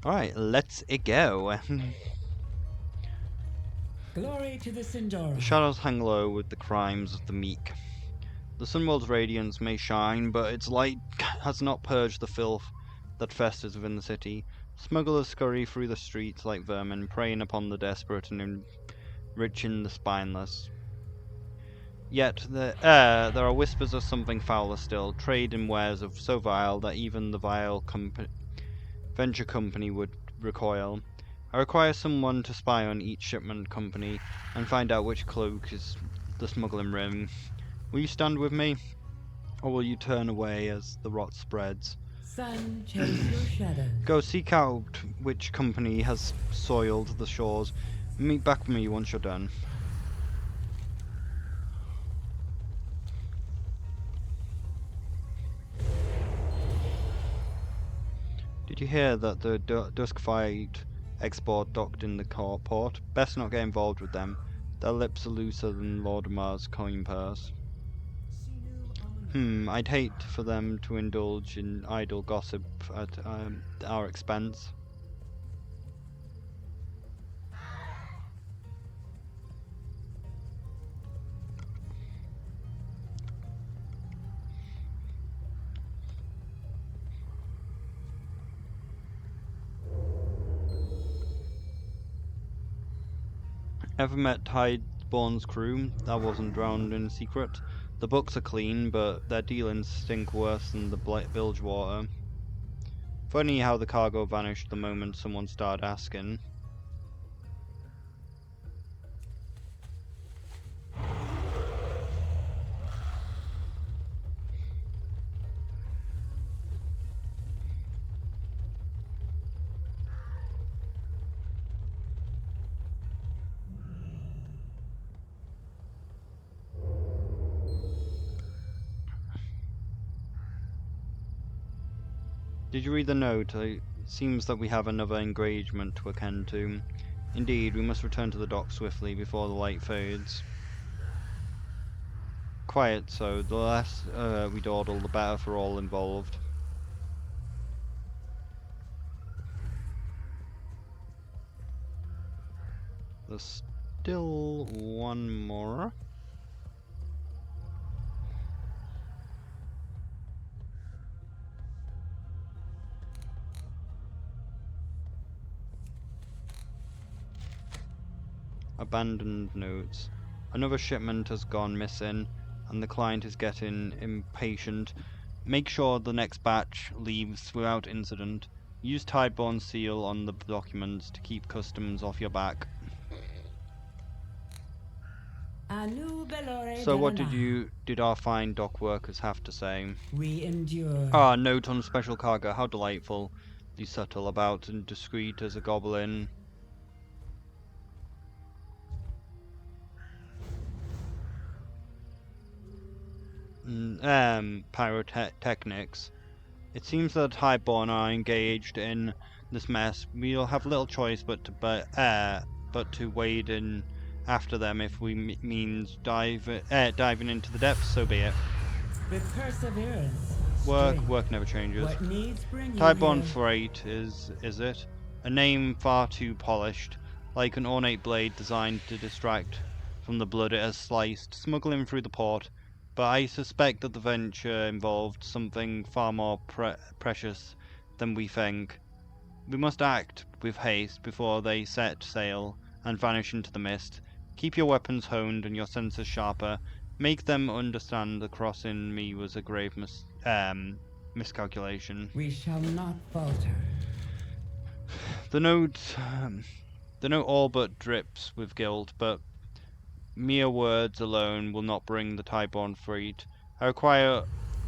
Alright, let's go. Glory to the Sindora. The shadows hang low with the crimes of the meek. The sunworld's radiance may shine, but its light has not purged the filth that festers within the city. Smugglers scurry through the streets like vermin, preying upon the desperate and enriching the spineless. Yet there are whispers of something fouler still, trade in wares of so vile that even the vile venture company would recoil. I require someone to spy on each shipment company and find out which cloak is the smuggling ring. Will you stand with me, or will you turn away as the rot spreads? Sun, chase your shadows. Go seek out which company has soiled the shores. Meet back with me once you're done. Did you hear that the Duskfied export docked in the port? Best not get involved with them. Their lips are looser than Lordamar's coin purse. I'd hate for them to indulge in idle gossip at our expense. Ever met Tideborne's crew? That wasn't drowned in secret. The books are clean, but their dealings stink worse than the bilge water. Funny how the cargo vanished the moment someone started asking. Did you read the note? It seems that we have another engagement to attend to. Indeed, we must return to the dock swiftly before the light fades. Quiet, so the less we dawdle, the better for all involved. There's still one more. Abandoned notes. Another shipment has gone missing, and the client is getting impatient. Make sure the next batch leaves without incident. Use Tideborne's seal on the documents to keep customs off your back. So what did our fine dock workers have to say? We endure. Ah, note on special cargo. How delightful. Be subtle about and discreet as a goblin. Pyrotechnics. It seems that Highborn are engaged in this mess. We'll have little choice but to wade in after them if we means diving into the depths. So be it. With perseverance. Work never changes. What needs bring you Tideborne here? Freight is it? A name far too polished, like an ornate blade designed to distract from the blood it has sliced, smuggling through the port. But I suspect that the venture involved something far more precious than we think. We must act with haste before they set sail and vanish into the mist. Keep your weapons honed and your senses sharper. Make them understand the crossing me was a grave miscalculation. We shall not falter. The note all but drips with guilt, but mere words alone will not bring the Tideborne freight. I require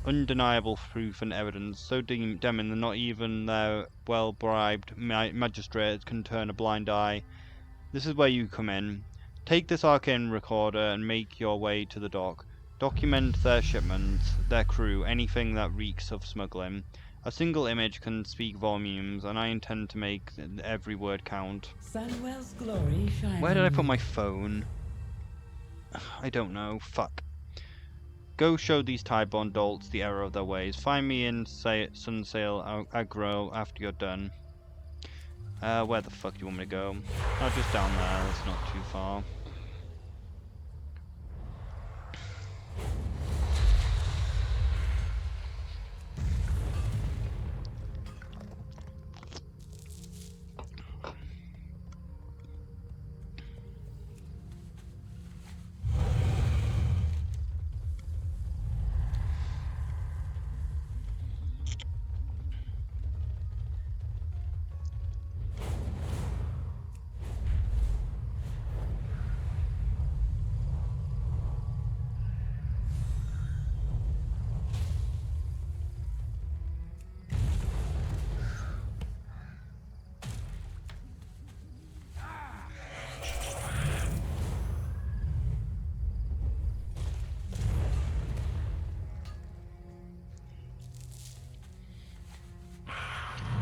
undeniable proof and evidence, so demon that not even their well-bribed magistrate can turn a blind eye. This is where you come in. Take this arcane recorder and make your way to the dock. Document their shipments, their crew, anything that reeks of smuggling. A single image can speak volumes, and I intend to make every word count. Sunwell's glory shines. Where did I put my phone? I don't know. Fuck. Go show these Tideborne dolts the error of their ways. Find me in Sunsail Agro after you're done. Where the fuck do you want me to go? Oh, just down there, that's not too far.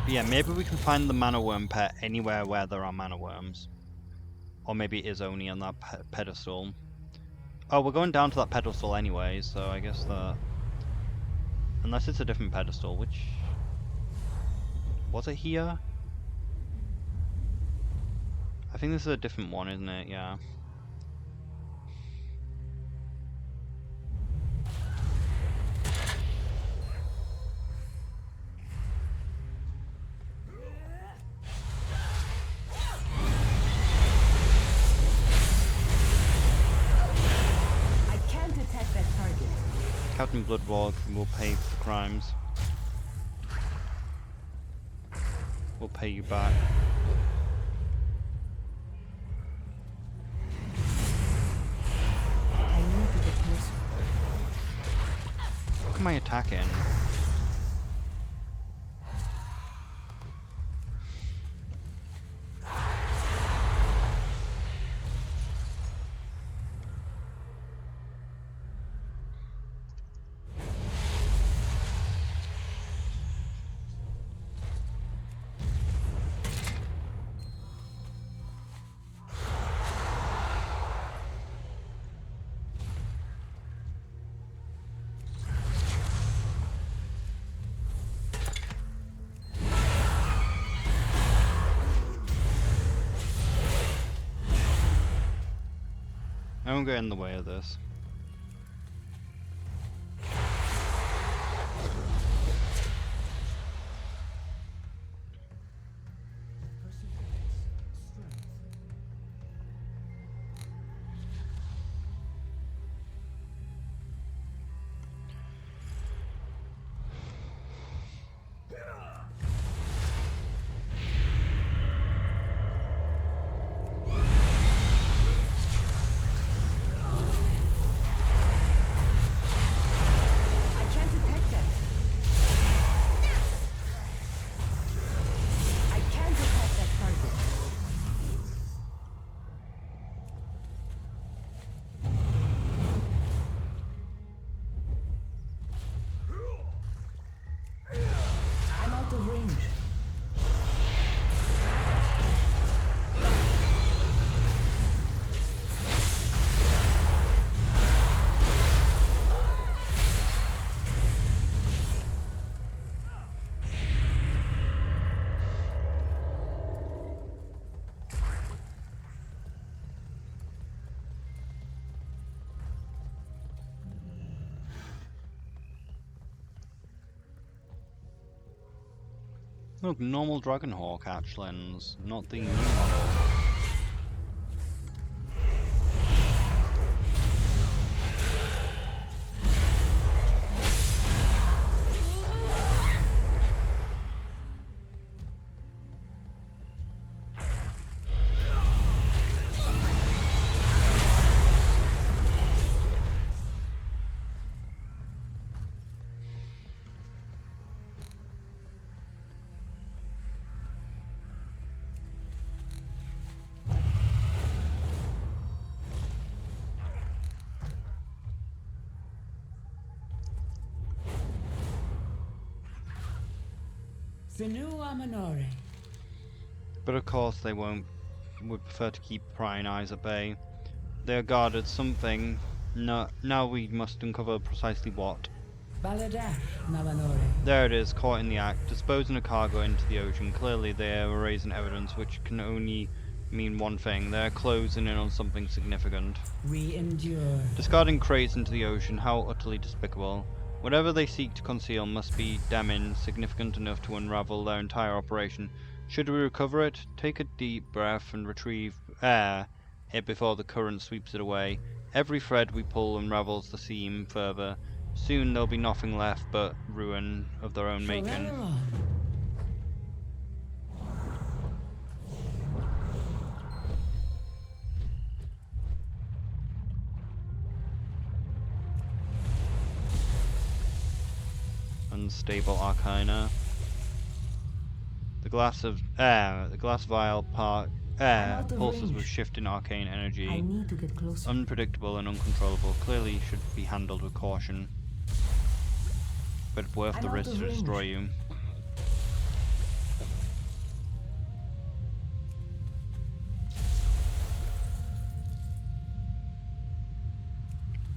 But yeah, maybe we can find the mana worm pet anywhere where there are mana worms. Or maybe it is only on that pedestal. Oh, we're going down to that pedestal anyway, so I guess that... Unless it's a different pedestal, which... Was it here? I think this is a different one, isn't it? Yeah. Captain Bloodwalk will pay for crimes. We'll pay you back. What am I attacking? I won't get in the way of this. Look, normal Dragonhawk hatch lens, not the new model. But of course they would prefer to keep prying eyes at bay. They are guarded something. No, now we must uncover precisely what. Baladash Nalanore. There it is, caught in the act, disposing a cargo into the ocean. Clearly they are raising evidence which can only mean one thing. They're closing in on something significant. We endure. Discarding crates into the ocean, how utterly despicable. Whatever they seek to conceal must be damning significant enough to unravel their entire operation. Should we recover it? Take a deep breath and retrieve it before the current sweeps it away. Every thread we pull unravels the seam further. Soon there'll be nothing left but ruin of their own making. Forever on. Unstable Arcana. The glass vial pulses with shifting arcane energy. I need to get closer. Unpredictable and uncontrollable, clearly should be handled with caution. But worth the risk to destroy you.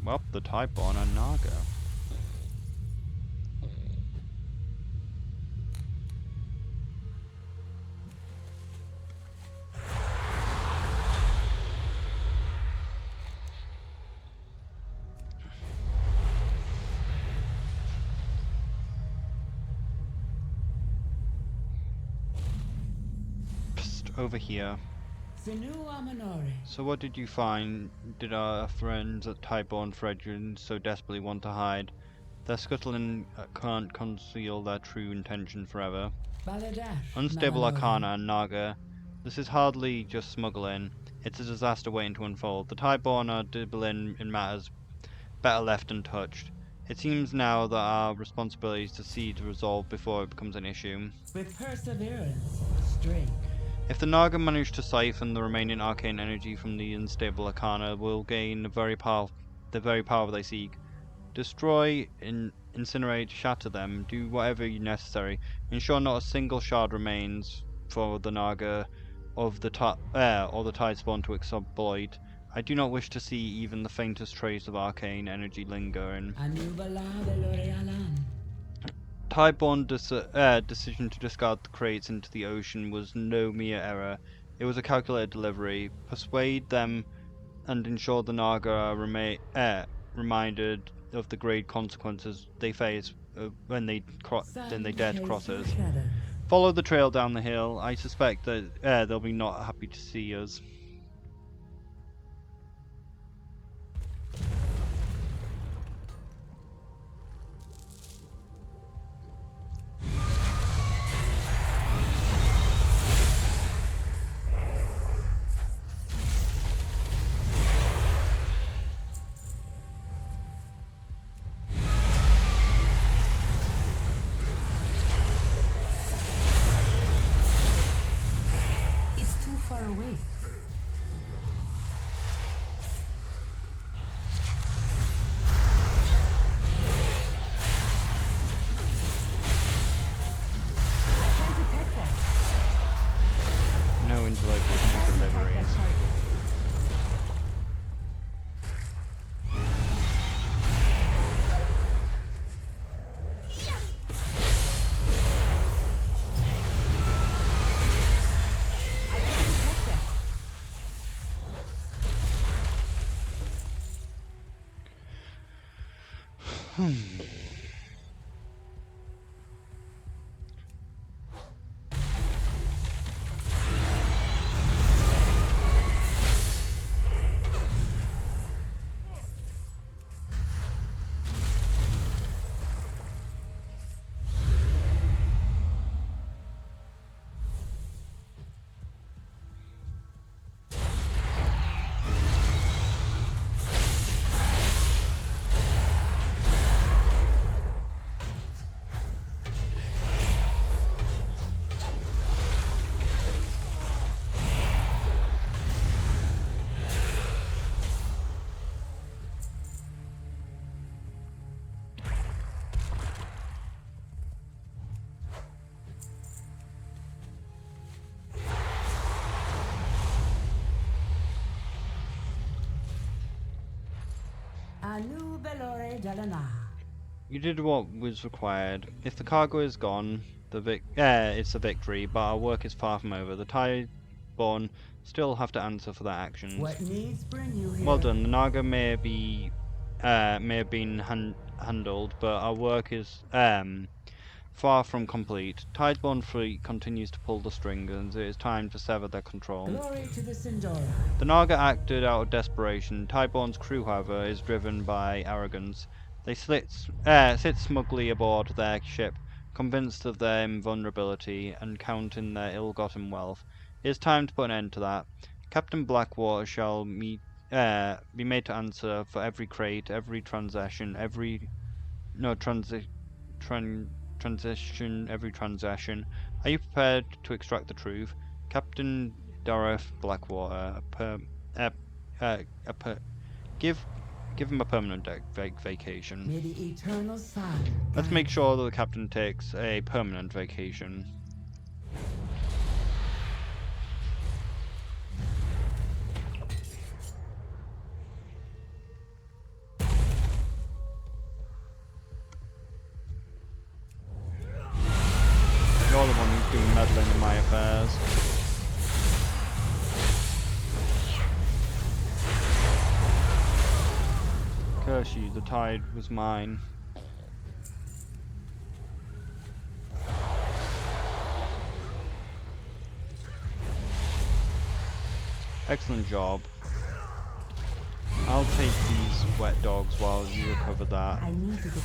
Well, the Typeborn and Naga. Over here. Sinu Amanore. So what did you find? Did our friends at Typeborn Fredrin so desperately want to hide? Their scuttling can't conceal their true intention forever. Baladash Unstable Nalanore. Arcana and Naga. This is hardly just smuggling. It's a disaster waiting to unfold. The Typeborn are dabbling in matters better left untouched. It seems now that our responsibility is to see to resolve before it becomes an issue. With perseverance, strength. If the Naga manage to siphon the remaining arcane energy from the unstable Arcana, will gain the very power they seek. Destroy, incinerate, shatter them, do whatever necessary. Ensure not a single shard remains for the Naga of the or the Tidespawn to exploit. I do not wish to see even the faintest trace of arcane energy lingering. Anubala Velorealan. Typeborn decision to discard the crates into the ocean was no mere error. It was a calculated delivery. Persuade them and ensure the Naga are reminded of the grave consequences they face when they dare to cross us. Follow the trail down the hill. I suspect that they'll be not happy to see us. Away. No interlopers, no deliveries. Anu Belore Jalana. You did what was required. If the cargo is gone, it's a victory, but our work is far from over. The Tideborn still have to answer for their actions. What needs bring you here? Well done. The Naga may have been handled, but our work is far from complete. Tideborn fleet continues to pull the strings, and it is time to sever their control. Glory to the Sindora. The Naga acted out of desperation. Tideborn's crew, however, is driven by arrogance. They sit smugly aboard their ship, convinced of their invulnerability and counting their ill-gotten wealth. It is time to put an end to that. Captain Blackwater shall be made to answer for every crate, every transaction, every transaction. Are you prepared to extract the truth? Captain Dorothy Blackwater, give him a permanent vacation. May the eternal sun. Let's make sure that the captain takes a permanent vacation. You're the one who's been meddling in my affairs. Curse you, the tide was mine. Excellent job. I'll take these wet dogs while you recover that. I need to get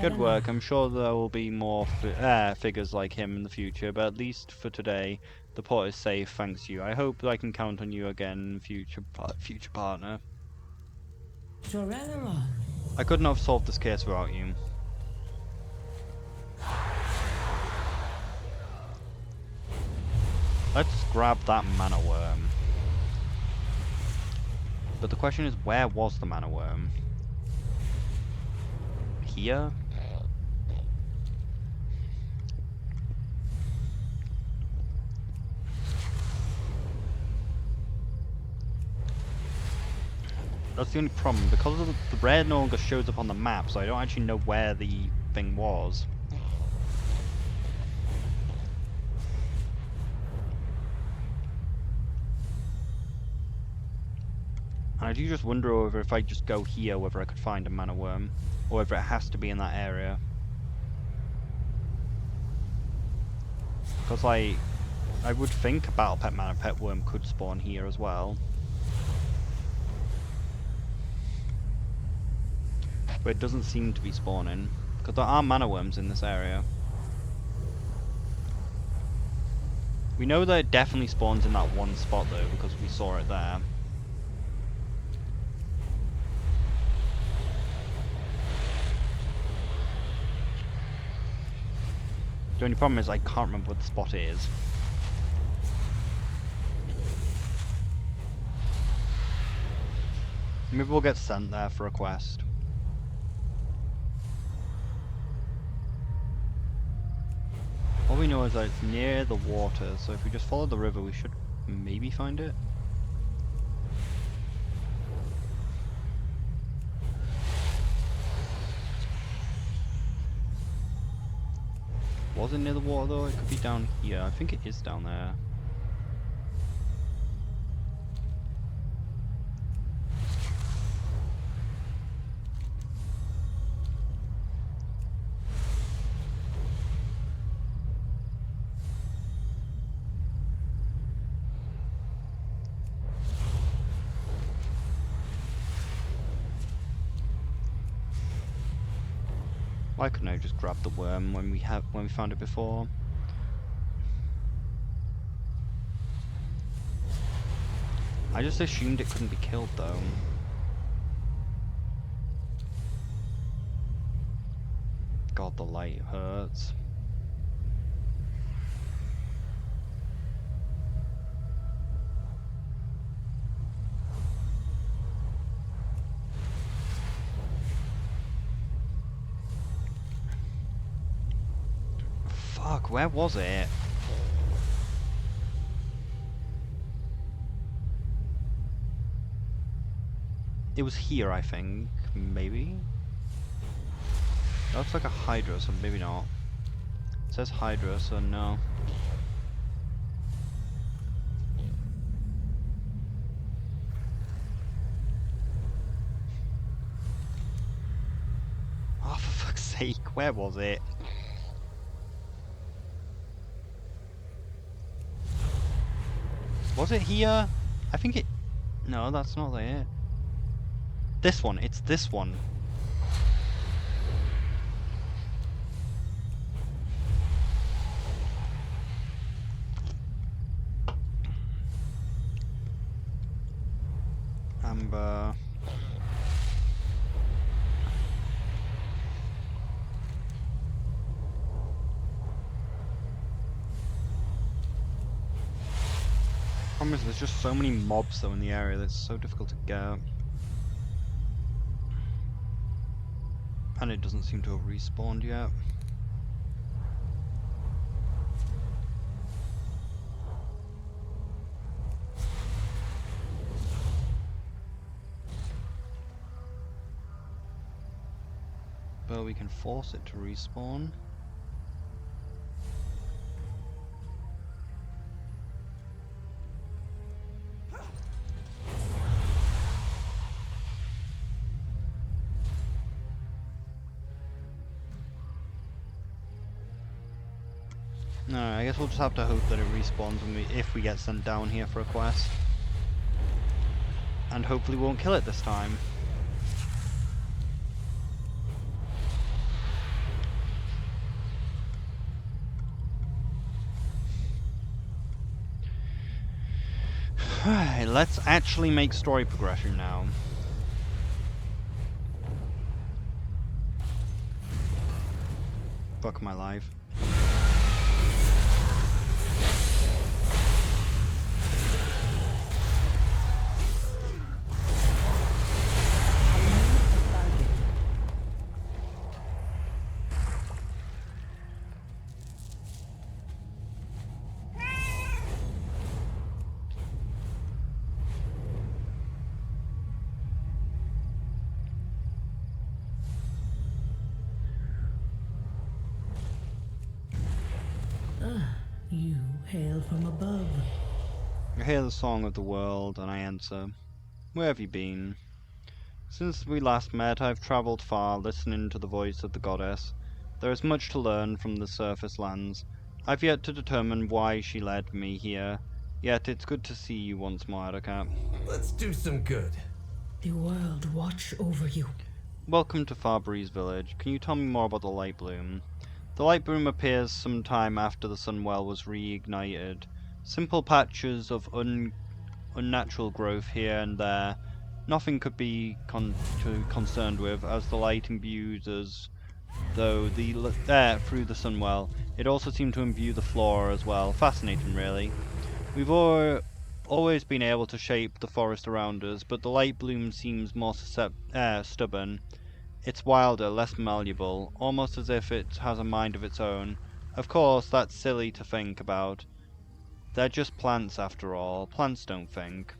Good work. I'm sure there will be more figures like him in the future, but at least for today, the port is safe thanks to you. I hope that I can count on you again, future partner. I couldn't have solved this case without you. Let's grab that mana worm. But the question is, where was the mana worm? Here? That's the only problem, because of the red no longer shows up on the map, so I don't actually know where the thing was. And I do just wonder over if I just go here, whether I could find a mana worm, or whether it has to be in that area. Because I would think a battle pet mana pet worm could spawn here as well. But it doesn't seem to be spawning, because there are mana worms in this area. We know that it definitely spawns in that one spot though, because we saw it there. The only problem is I can't remember what the spot is. Maybe we'll get sent there for a quest. All we know is that it's near the water, so if we just follow the river we should maybe find it. Was it near the water though? It could be down here. I think it is down there. Why couldn't I just grab the worm when we found it before? I just assumed it couldn't be killed though. God, the light hurts. Fuck, where was it? It was here, I think. Maybe? That looks like a Hydra, so maybe not. It says Hydra, so no. Oh, for fuck's sake, where was it? Was it here? I think it... No, that's not it. This one, it's this one. Amber... Problem is, there's just so many mobs though in the area that it's so difficult to get. And it doesn't seem to have respawned yet. But we can force it to respawn. Alright, I guess we'll just have to hope that it respawns when if we get sent down here for a quest. And hopefully we won't kill it this time. Alright, let's actually make story progression now. Fuck my life. You hail from above. I hear the song of the world, and I answer, "Where have you been?" Since we last met, I've travelled far, listening to the voice of the goddess. There is much to learn from the surface lands. I've yet to determine why she led me here. Yet it's good to see you once more, Adaka. Let's do some good. The world watch over you. Welcome to Farbreeze Village. Can you tell me more about the Light Bloom? The Light Bloom appears some time after the Sunwell was reignited. Simple patches of unnatural growth here and there. Nothing could be too concerned with, as the light imbues us, though through the Sunwell. It also seemed to imbue the flora as well. Fascinating, really. We've always been able to shape the forest around us, but the Light Bloom seems more stubborn. It's wilder, less malleable, almost as if it has a mind of its own. Of course, that's silly to think about. They're just plants after all. Plants don't think.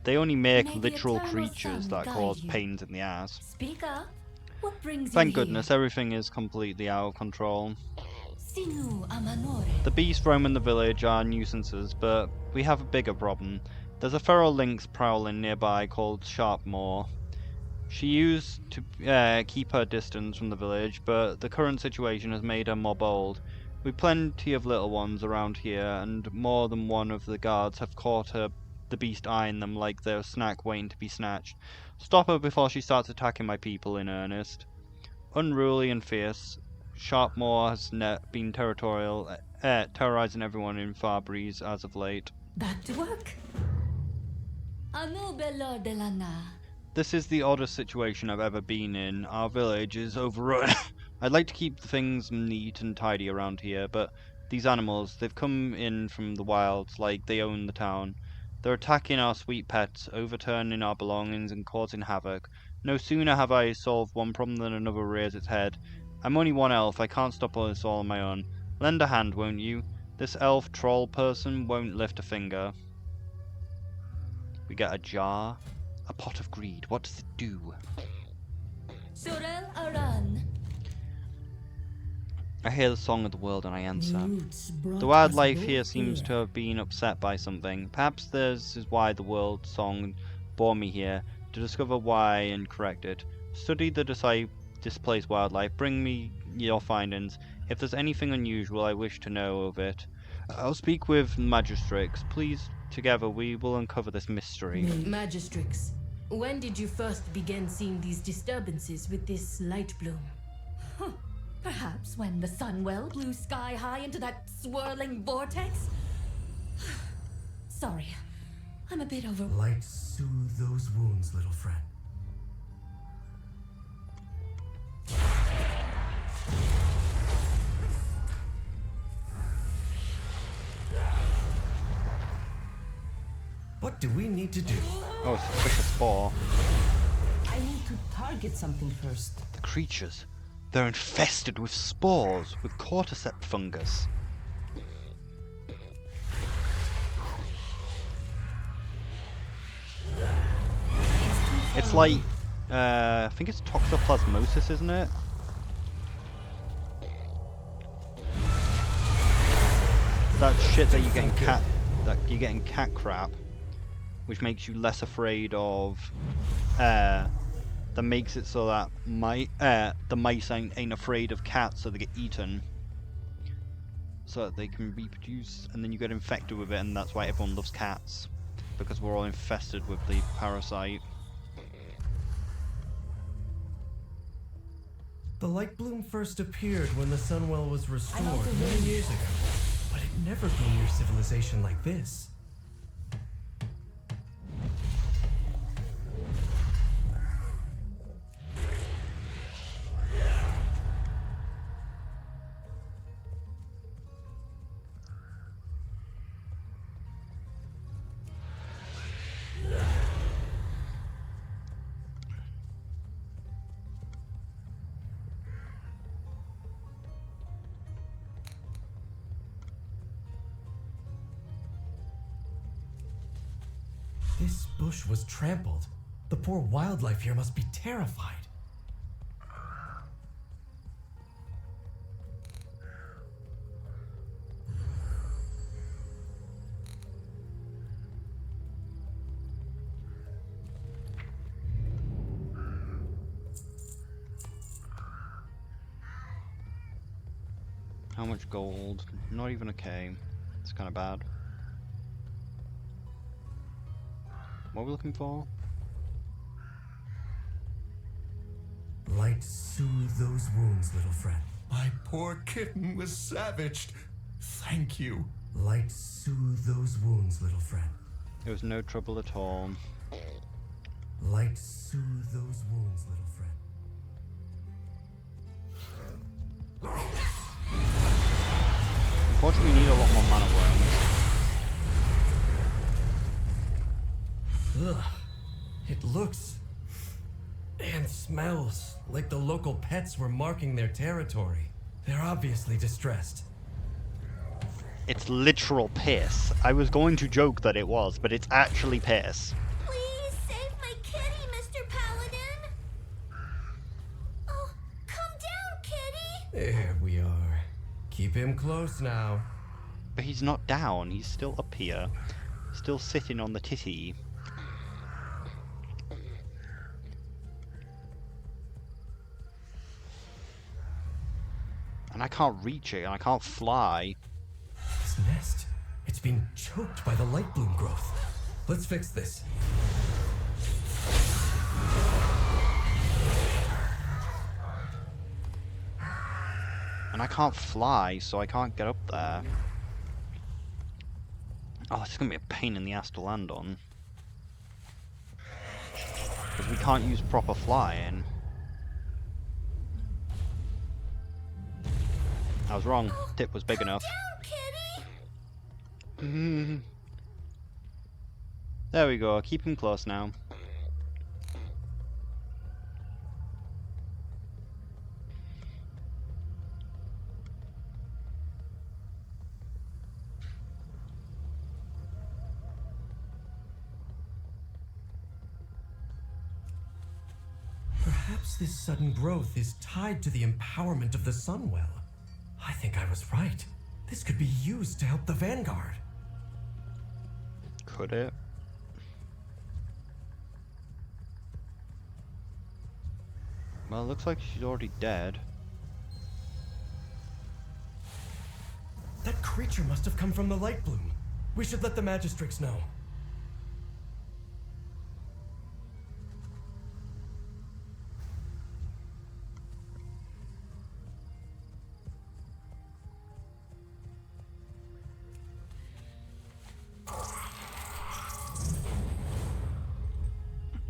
They only make May the literal eternal creatures sun that guide cause you. pains in the ass. Speak up. What brings Thank you goodness, everything is completely out of control. here? Sinu amanore. The beasts roaming the village are nuisances, but we have a bigger problem. There's a feral lynx prowling nearby called Sharpmoor. She used to keep her distance from the village, but the current situation has made her more bold. We've plenty of little ones around here, and more than one of the guards have caught the beast eyeing them like they're a snack waiting to be snatched. Stop her before she starts attacking my people in earnest. Unruly and fierce, Sharpmoor has been terrorizing everyone in Farbreeze as of late. Back to work. Anu bello de lana. This is the oddest situation I've ever been in. Our village is overrun. I'd like to keep things neat and tidy around here, but these animals, they've come in from the wilds like they own the town. They're attacking our sweet pets, overturning our belongings and causing havoc. No sooner have I solved one problem than another rears its head. I'm only one elf, I can't stop all this all on my own. Lend a hand, won't you? This elf troll person won't lift a finger. We get a jar. A pot of greed. What does it do? Surel Aran. I hear the song of the world and I The answer. roots brought The us wildlife here both seems to here. have been upset by something. Perhaps this is why the world song bore me here, to discover why and correct it. Study the displaced wildlife, bring me your findings. If there's anything unusual I wish to know of it, I'll speak with magistrates. Please, together we will uncover this mystery. Magistrix, when did you first begin seeing these disturbances with this light bloom? Perhaps when the sunwell blew sky high into that swirling vortex? Sorry, I'm a bit over. Light soothe those wounds, little friend. What do we need to do? Oh, it's a quick spore. I need to target something first. The creatures. They're infested with spores, with cordyceps fungus. It's like, I think it's toxoplasmosis, isn't it? That shit that you get in cat crap, which makes you less afraid of air. That makes it so that the mice ain't afraid of cats, so they get eaten, so that they can reproduce, and then you get infected with it, and that's why everyone loves cats, because we're all infested with the parasite. The light bloom first appeared when the Sunwell was restored many years ago, but it never grew near civilization like this. This bush was trampled. The poor wildlife here must be terrified. How much gold? Not even a K. It's kind of bad. What are we looking for? Light soothe those wounds, little friend. My poor kitten was savaged. Thank you. Light soothe those wounds, little friend. It was no trouble at all. Light soothe those wounds, little friend. Unfortunately, we need a lot more mana worms. Ugh. It looks and smells like the local pets were marking their territory. They're obviously distressed. It's literal piss. I was going to joke that it was, but it's actually piss. Please save my kitty, Mr. Paladin. Oh, come down, kitty. There we are. Keep him close now. But he's not down, he's still up here. Still sitting on the titty. And I can't reach it, and I can't fly. This nest, it's been choked by the light bloom growth. Let's fix this. And I can't fly, so I can't get up there. Oh, this is going to be a pain in the ass to land on. Because we can't use proper flying. I was wrong. Tip was big enough. Down, kitty. There we go. Keep him close now. Perhaps this sudden growth is tied to the empowerment of the Sunwell. I think I was right. This could be used to help the Vanguard. Could it? Well, it looks like she's already dead. That creature must have come from the light bloom. We should let the Magistrix know.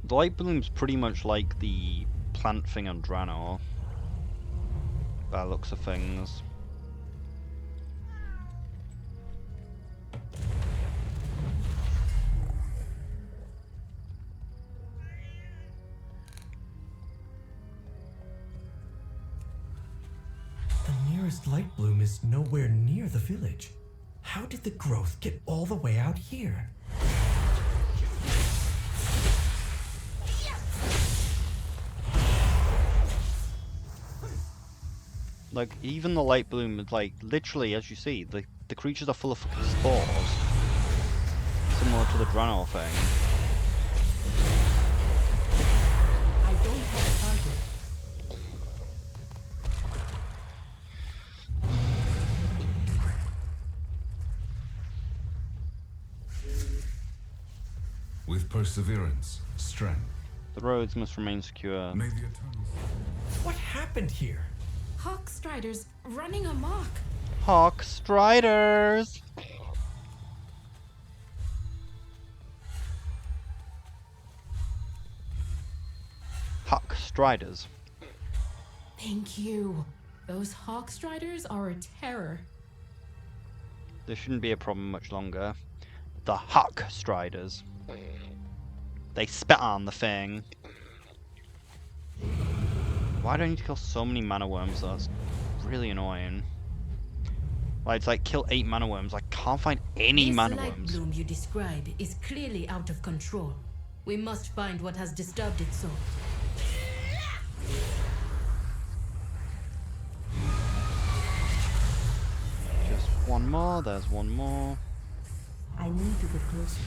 The light bloom's pretty much like the plant thing on Draenor, by the looks of things. The nearest light bloom is nowhere near the village. How did the growth get all the way out here? Like, even the light bloom is like, literally, as you see, the creatures are full of fucking spores. Similar to the Draenor thing. I don't have a target. With perseverance, strength, The roads must remain secure. may the eternal... What happened here? Hawk Striders running amok. Hawk Striders! Hawk Striders. Thank you. Those Hawk Striders are a terror. This shouldn't be a problem much longer. The Hawk Striders. They spit on the thing. Why do I need to kill so many mana worms? That's really annoying. Like, it's like kill 8 mana worms. I can't find any This mana light worms. bloom you describe is clearly out of control. We must find what has disturbed it so. Just one more. There's one more. I need to get closer.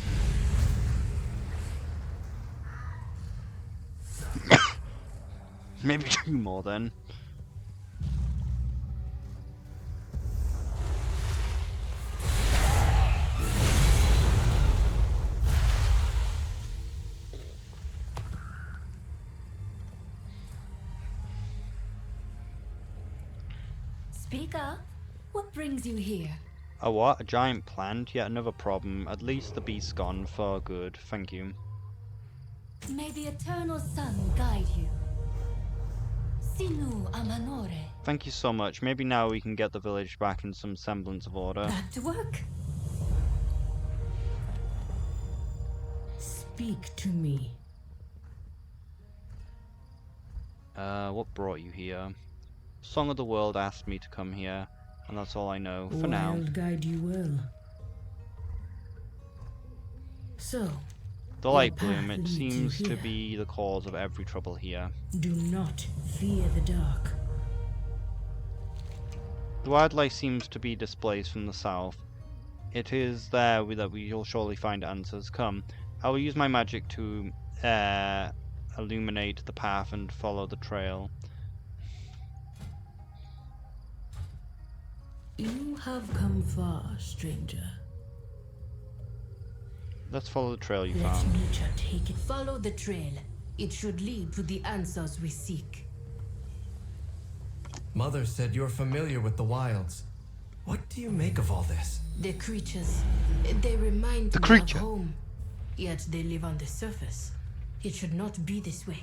Maybe 2 more then. Speak up. What brings you here? A what? A giant plant? Yet another problem. At least the beast's gone for good. Thank you. May the eternal sun guide you. Sinu amanore. Thank you so much. Maybe now we can get the village back in some semblance of order. Back to work. Speak to me. What brought you here? Song of the World asked me to come here, and that's all I know for now. Wild guide you well. So, The your light path bloom, it leads you seems to here. be the cause of every trouble here. Do not fear the dark. The wildlife seems to be displaced from the south. It is there that we will surely find answers. Come, I will use my magic to illuminate the path and follow the trail. You have come far, stranger. Let's follow the trail you Let found. nature take it. Follow the trail. It should lead to the answers we seek. Mother said you're familiar with the wilds. What do you make of all this? The creatures, they remind The me creature. of home. Yet they live on the surface. It should not be this way.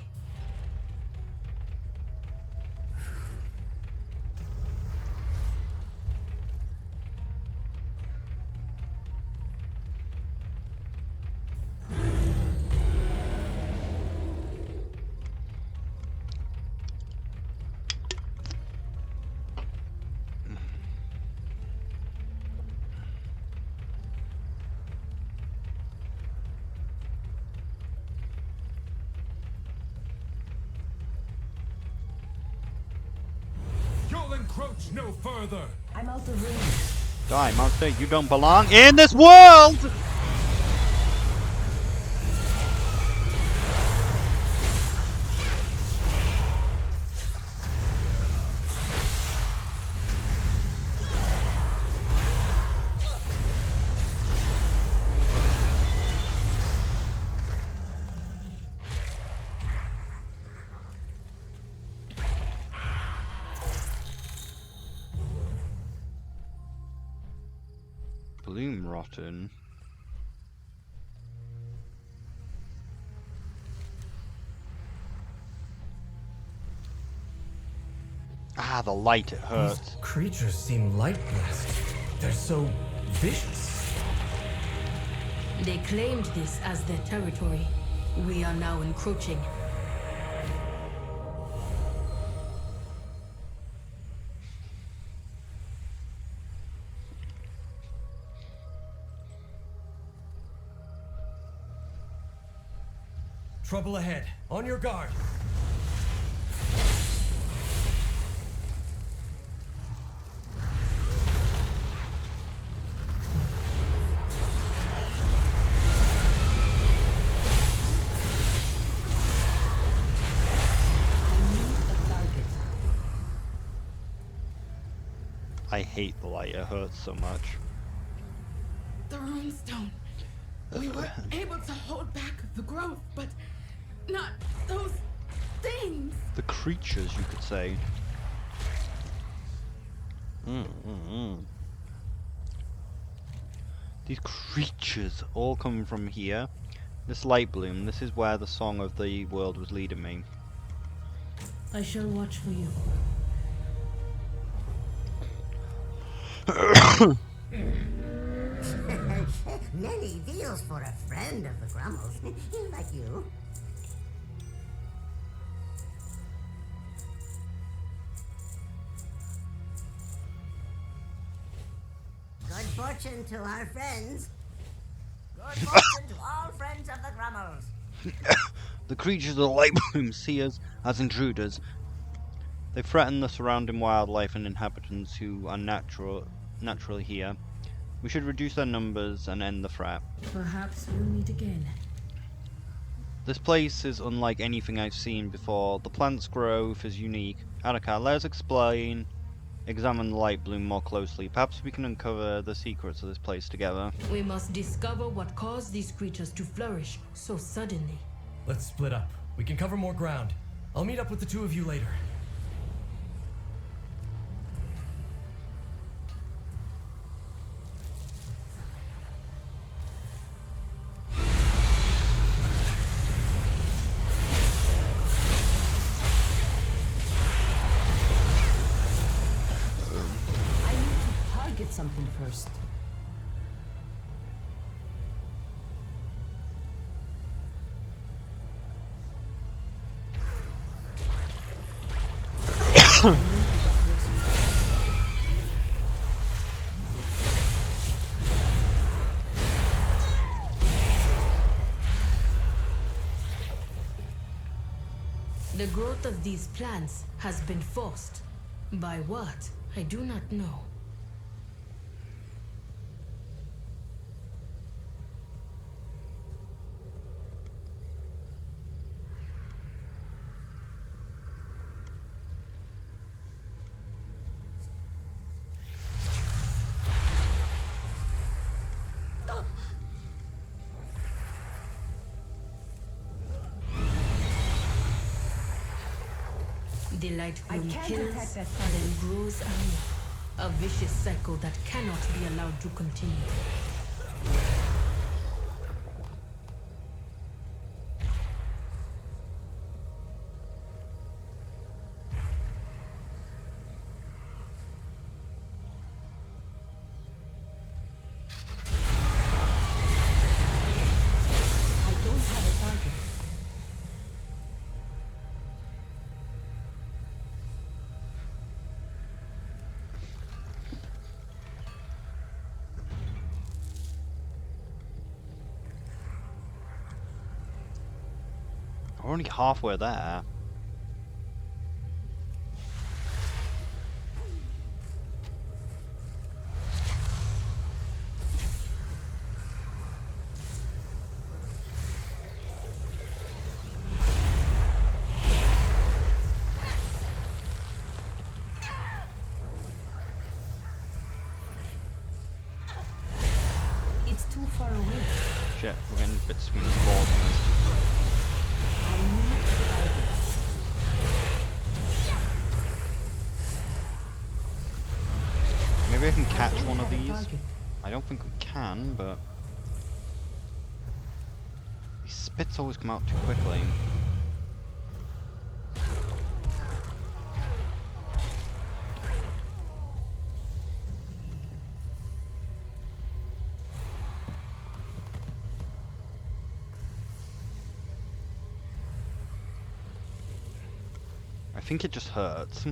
Encroach no further! I'm out of range. Die, monster, you don't belong in this world! Bloom rotten. Ah, the light, it hurts. These creatures seem light-blessed. They're so vicious. They claimed this as their territory. We are now encroaching. Trouble ahead. On your guard. I hate the light, it hurts so much. The runestone. We were able to hold back the growth, but not those things. The creatures, you could say. These creatures all come from here. This light bloom, this is where the song of the world was leading me. I shall watch for you. Many deals for a friend of the Grummles, like you. Good fortune to our friends. Good fortune to all friends of the Grummles. The creatures of the light bloom see us as intruders. They threaten the surrounding wildlife and inhabitants who are naturally here. We should reduce their numbers and end the threat. Perhaps we'll meet again. This place is unlike anything I've seen before. The plant's growth is unique. Annika, let us examine the light bloom more closely. Perhaps we can uncover the secrets of this place together. We must discover what caused these creatures to flourish so suddenly. Let's split up. We can cover more ground. I'll meet up with the two of you later. I need to target something first. The growth of these plants has been forced. By what? I do not know. The light I bloom can't kills attack that and then grows anew. A vicious cycle that cannot be allowed to continue. I don't have a target. We're only halfway there. bit sweet poisonous. Maybe I can catch one of these. I don't think we can, but these spits always come out too quickly. I think it just hurts.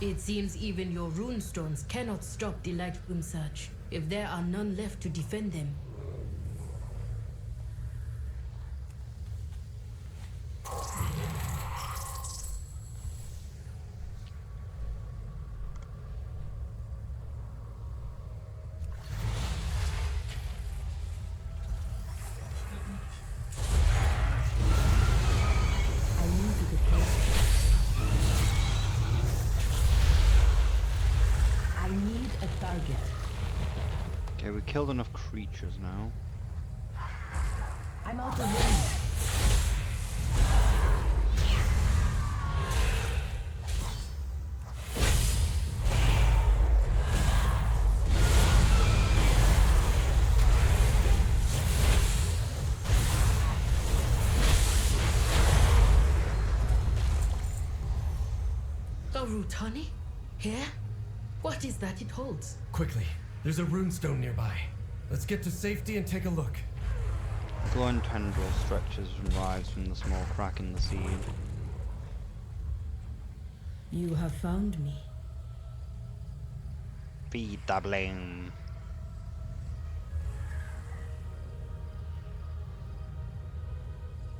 It seems even your runestones cannot stop the Lightroom Surge, if there are none left to defend them. Okay, we killed enough creatures now. I'm out of range. A Rutani? Here? What is that it holds? Quickly, there's a runestone nearby. Let's get to safety and take a look. A glowing tendril stretches and writhes from the small crack in the seed. You have found me. Feed the blame.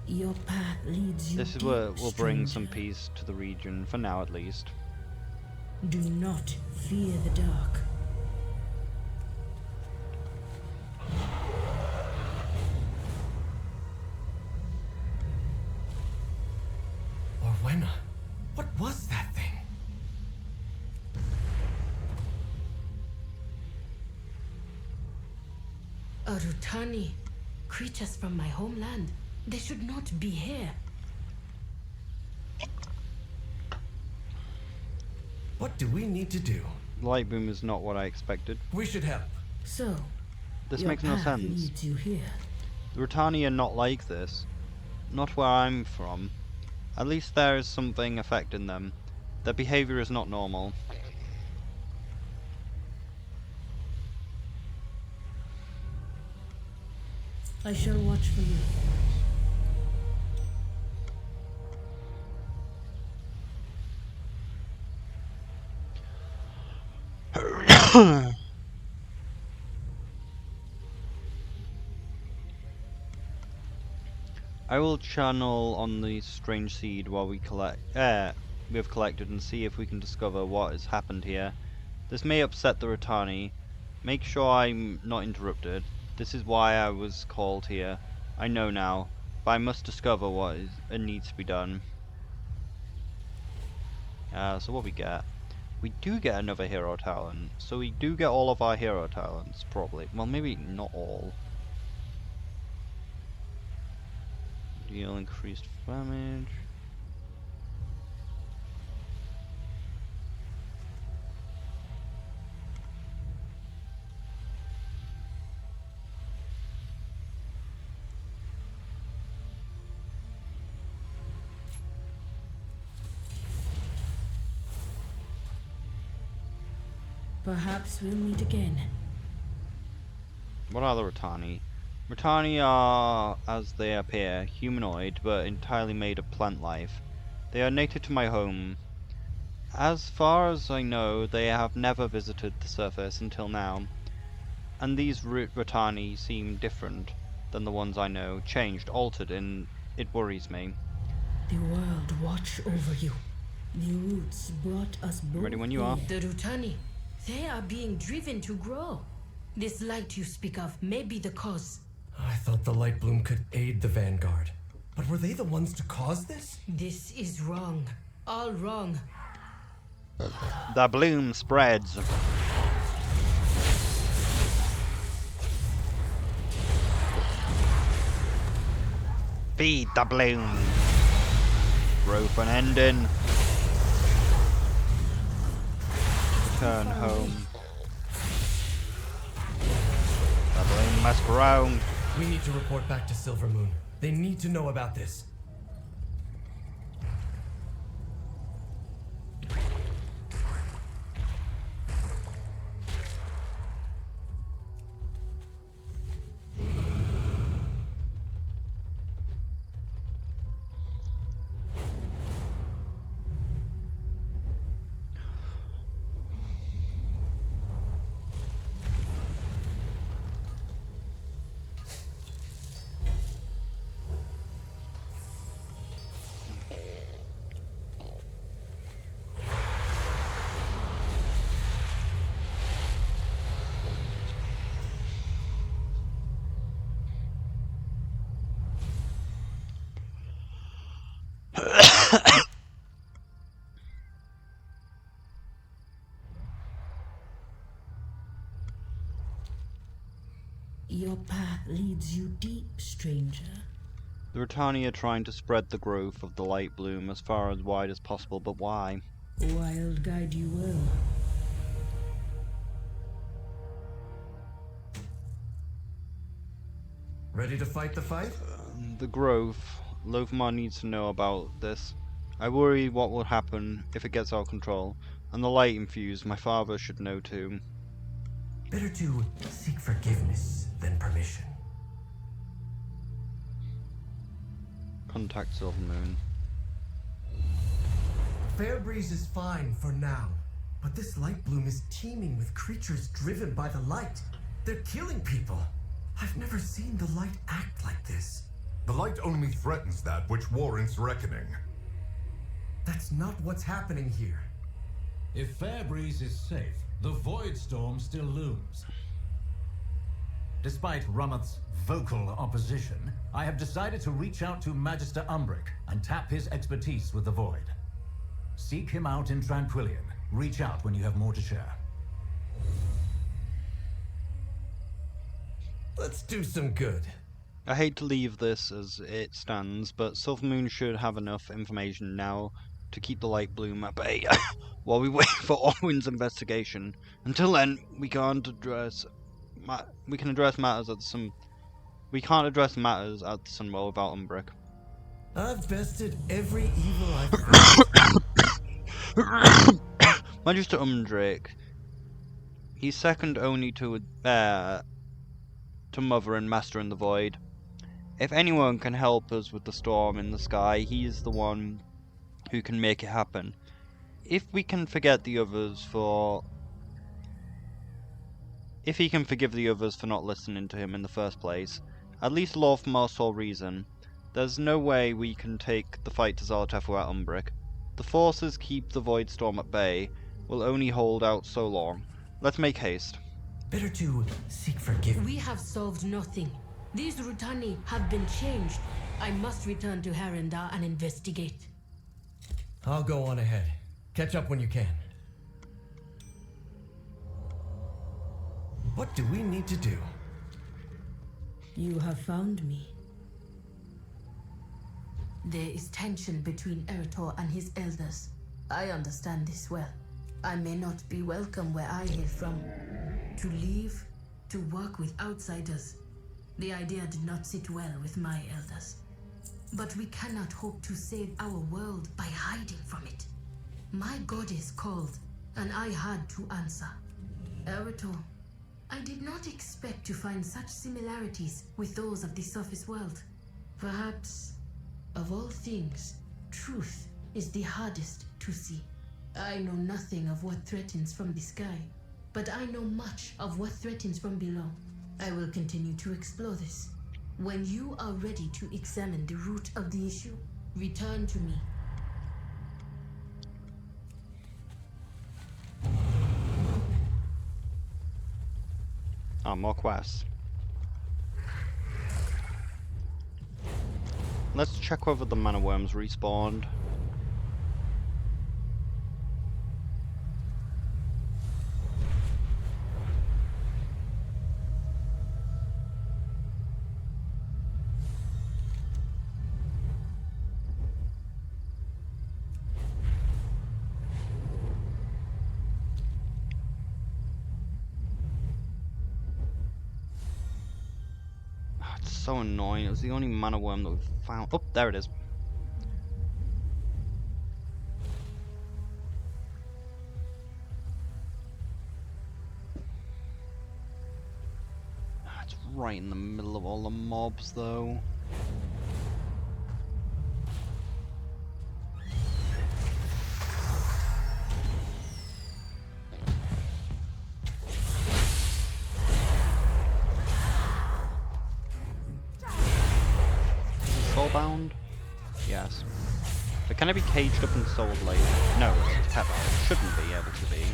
Your path leads you This is deep, where we'll bring some stranger. peace to the region, for now at least. Do not fear the dark. Orwena, what was that thing? A Rutani. Creatures from my homeland. They should not be here. What do we need to do? Light boom is not what I expected. We should help. So, This your makes no path sense. leads you here. The Rutani are not like this. Not where I'm from. At least there is something affecting them. Their behavior is not normal. I shall watch for you. I will channel on the strange seed while we have collected and see if we can discover what has happened here. This may upset the Rutani. Make sure I'm not interrupted. This is why I was called here. I know now, but I must discover what needs to be done. So what we get? We do get another hero talent. So we do get all of our hero talents, probably. Well, maybe not all. Deal increased damage. Perhaps we'll meet again. What are the Rutani? Rutani are, as they appear, humanoid, but entirely made of plant life. They are native to my home. As far as I know, they have never visited the surface until now. And these Rutani seem different than the ones I know, changed, altered, and it worries me. The world watch over you. The roots brought us both. Ready when you are. The Rutani, they are being driven to grow. This light you speak of may be the cause. I thought the light bloom could aid the Vanguard. But were they the ones to cause this? This is wrong. All wrong. The bloom spreads. Feed the bloom. Growth unending. Return home. The bloom must grow. We need to report back to Silver Moon. They need to know about this. Your path leads you deep, stranger. The Rutani are trying to spread the growth of the light bloom as far as wide as possible, but why? Wild guide you well. Ready to fight the fight? The growth. Lothmar needs to know about this. I worry what will happen if it gets out of control. And the light infused, my father should know too. Better to seek forgiveness than permission. Contact Silvermoon. Fairbreeze is fine for now, but this light bloom is teeming with creatures driven by the light. They're killing people. I've never seen the light act like this. The light only threatens that which warrants reckoning. That's not what's happening here. If Fairbreeze is safe, the Void Storm still looms. Despite Rummoth's vocal opposition, I have decided to reach out to Magister Umbric and tap his expertise with the Void. Seek him out in Tranquillion. Reach out when you have more to share. Let's do some good. I hate to leave this as it stands, but Silvermoon should have enough information now to keep the light bloom at bay while we wait for Orwin's investigation. Until then, we can't address matters at the Sunwell without Umbric. I've bested every evil I've Magister Umbric. He's second only to Mother and Master in the Void. If anyone can help us with the storm in the sky, he's the one who can make it happen. If he can forgive the others for not listening to him in the first place, at least Lothmar saw reason. There's no way we can take the fight to Zaltef without Umbric. The forces keep the Void Storm at bay will only hold out so long. Let's make haste. Better to seek forgiveness. We have solved nothing. These Rutani have been changed. I must return to Harendar and investigate. I'll go on ahead. Catch up when you can. What do we need to do? You have found me. There is tension between Eretor and his elders. I understand this well. I may not be welcome where I hail from. To leave, to work with outsiders. The idea did not sit well with my elders. But we cannot hope to save our world by hiding from it. My goddess called, and I had to answer. Eretor, I did not expect to find such similarities with those of the surface world. Perhaps, of all things, truth is the hardest to see. I know nothing of what threatens from the sky, but I know much of what threatens from below. I will continue to explore this. When you are ready to examine the root of the issue, Return to me. Oh, more quests. Let's check whether the mana worms respawned. It's so annoying. It was the only mana worm that we found. Oh, there it is. It's right in the middle of all the mobs, though. Soulbound? Yes. But can it be caged up and sold later? No, it's pet. It shouldn't be able to be.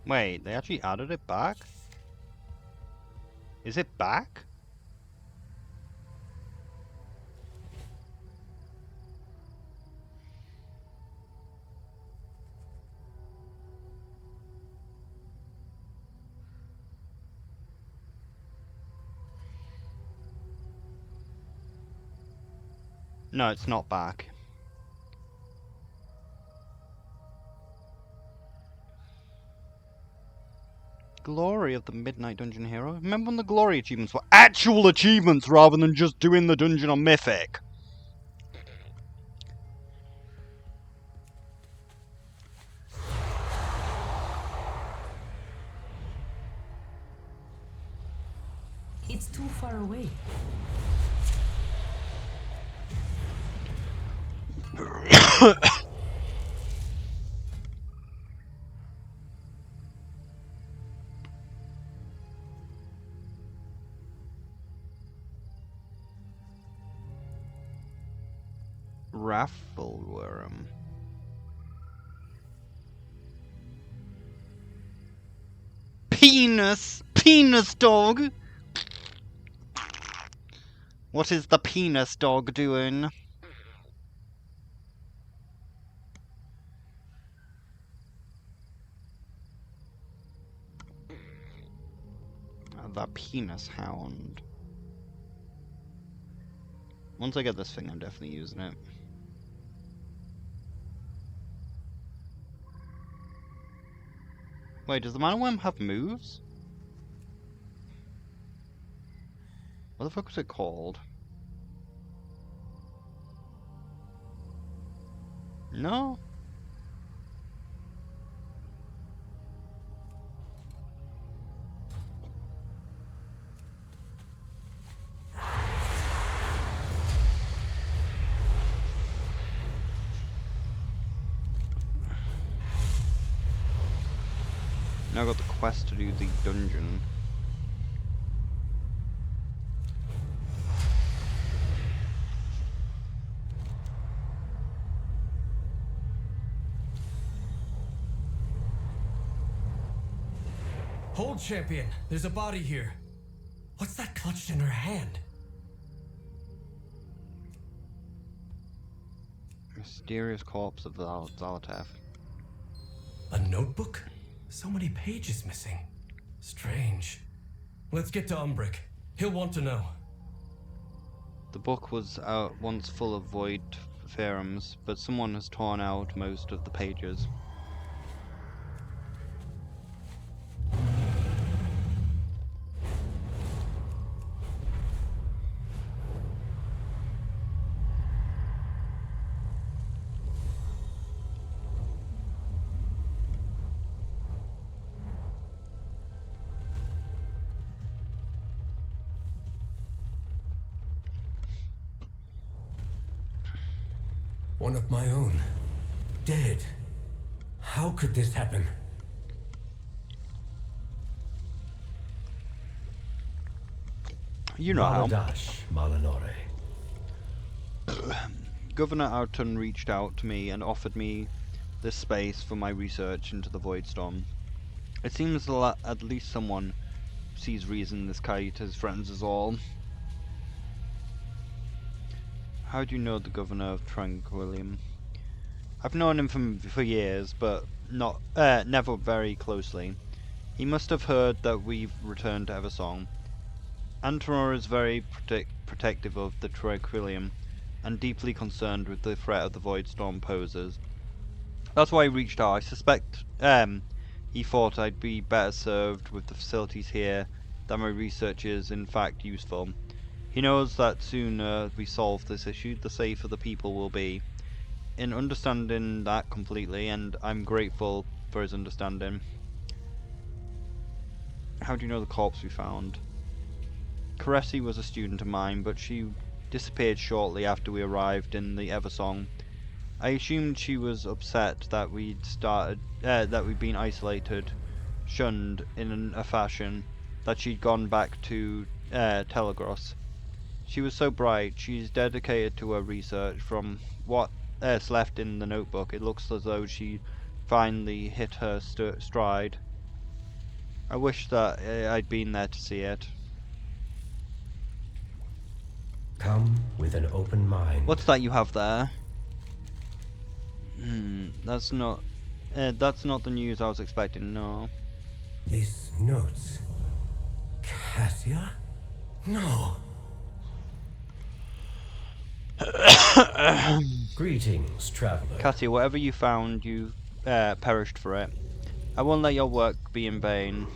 Wait, they actually added it back? Is it back? No, it's not back. Glory of the Midnight Dungeon Hero. Remember when the glory achievements were actual achievements rather than just doing the dungeon on Mythic? It's too far away. Raffleworm. Penis! Penis dog! What is the penis dog doing? The penis hound. Once I get this thing, I'm definitely using it. Wait, does the mana worm have moves? What the fuck was it called? No? Now I got the quest to do the dungeon. Hold, champion. There's a body here. What's that clutched in her hand? Mysterious corpse of Zalatath. A notebook? So many pages missing. Strange. Let's get to Umbric. He'll want to know. The book was once full of void theorems, but someone has torn out most of the pages. One of my own. Dead. How could this happen? You know how. Baladash Malanore. Governor Auton reached out to me and offered me this space for my research into the Void Storm. It seems at least someone sees reason this kite has threatens us all. How do you know the governor of Tranquillium? I've known him for years, but never very closely. He must have heard that we've returned to Eversong. Antenor is very protective of the Tranquillium, and deeply concerned with the threat of the Void Storm poses. That's why he reached out. I suspect he thought I'd be better served with the facilities here, that my research is in fact useful. He knows that sooner we solve this issue, the safer the people will be. In understanding that completely, and I'm grateful for his understanding. How do you know the corpse we found? Caressi was a student of mine, but she disappeared shortly after we arrived in the Eversong. I assumed she was upset that we'd been isolated, shunned in a fashion, that she'd gone back to Telagros. She was so bright, she's dedicated to her research. From what's left in the notebook, it looks as though she finally hit her stride. I wish that I'd been there to see it. Come with an open mind. What's that you have there? That's not the news I was expecting, no. These notes. Cassia? No. Greetings, traveler. Cassia, whatever you found, you perished for it. I won't let your work be in vain.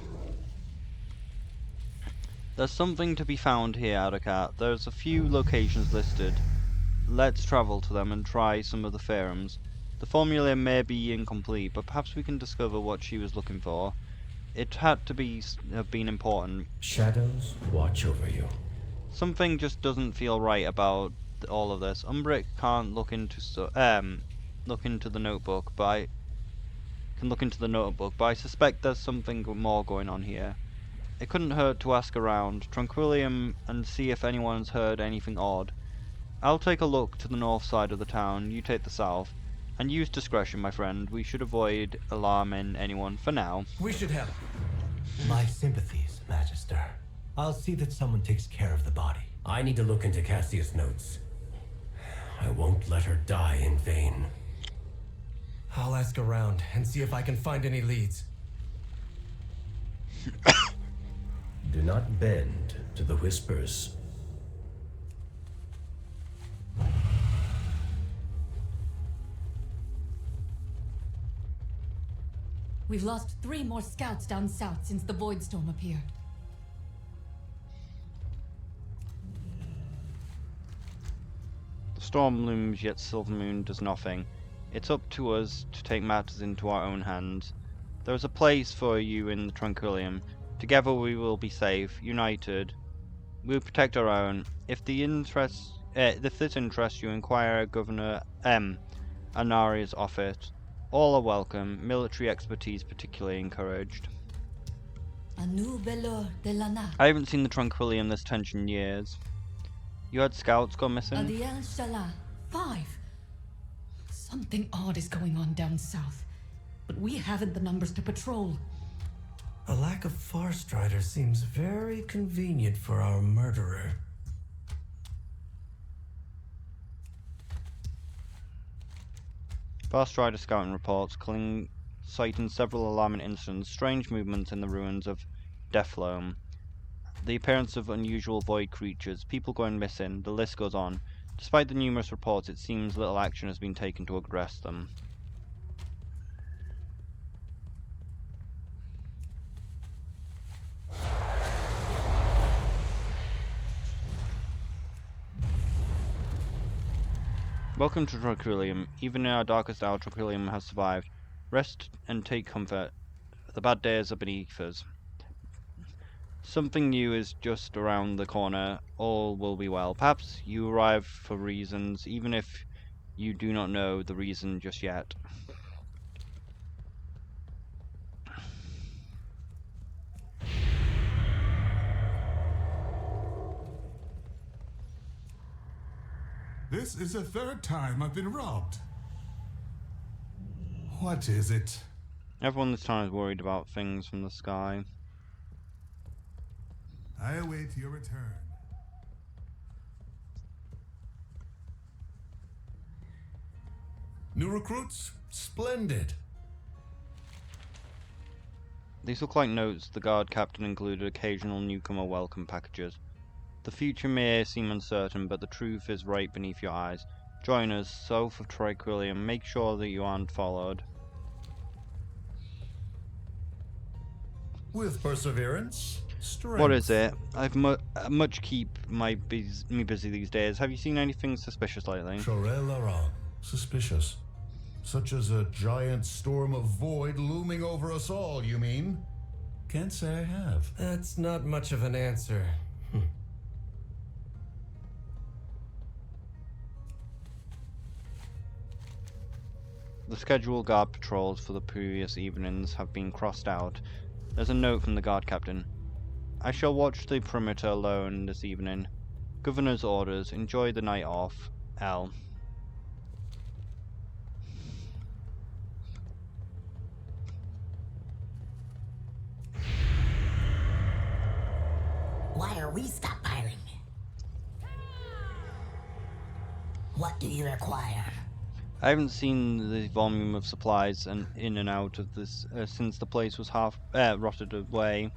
There's something to be found here, Adakat. There's a few locations listed. Let's travel to them and try some of the ferums. The formula may be incomplete, but perhaps we can discover what she was looking for. It had to have been important. Shadows watch over you. Something just doesn't feel right about all of this. Umbric can't look into the notebook, but I suspect there's something more going on here. It couldn't hurt to ask around Tranquillium and see if anyone's heard anything odd. I'll take a look to the north side of the town, you take the south. And use discretion, my friend. We should avoid alarming anyone for now. We should help. My sympathies, Magister. I'll see that someone takes care of the body. I need to look into Cassia's notes. I won't let her die in vain. I'll ask around and see if I can find any leads. Do not bend to the whispers. We've lost 3 more scouts down south since the Void Storm appeared. The storm looms, yet Silvermoon does nothing. It's up to us to take matters into our own hands. There is a place for you in the Tranquillium. Together we will be safe, united. We will protect our own. If this interests you, inquire Governor Anari's office. All are welcome. Military expertise particularly encouraged. I haven't seen the Tranquillium this tension in years. You had scouts go missing? 5. Something odd is going on down south, but we haven't the numbers to patrol. A lack of Farstrider seems very convenient for our murderer. Farstrider scouting reports citing several alarming incidents, strange movements in the ruins of Deathloam, the appearance of unusual void creatures, people going missing, the list goes on. Despite the numerous reports, it seems little action has been taken to address them. Welcome to Tranquillium. Even in our darkest hour, Tranquillium has survived. Rest and take comfort. The bad days are beneath us. Something new is just around the corner. All will be well. Perhaps you arrive for reasons, even if You do not know the reason just yet. This is the third time I've been robbed. What is it? Everyone this time is worried about things from the sky. I await your return. New recruits? Splendid. These look like notes the guard captain included occasional newcomer welcome packages. The future may seem uncertain, but the truth is right beneath your eyes. Join us, south of Triquilium. Make sure that you aren't followed. With perseverance, strength. What is it? I've much keep me busy these days. Have you seen anything suspicious lately? Suspicious. Such as a giant storm of void looming over us all, you mean? Can't say I have. That's not much of an answer. The scheduled guard patrols for the previous evenings have been crossed out. There's a note from the guard captain. I shall watch the perimeter alone this evening. Governor's orders. Enjoy the night off. L. Why are we stockpiling? What do you require? I haven't seen the volume of supplies and in and out of this since the place was half rotted away.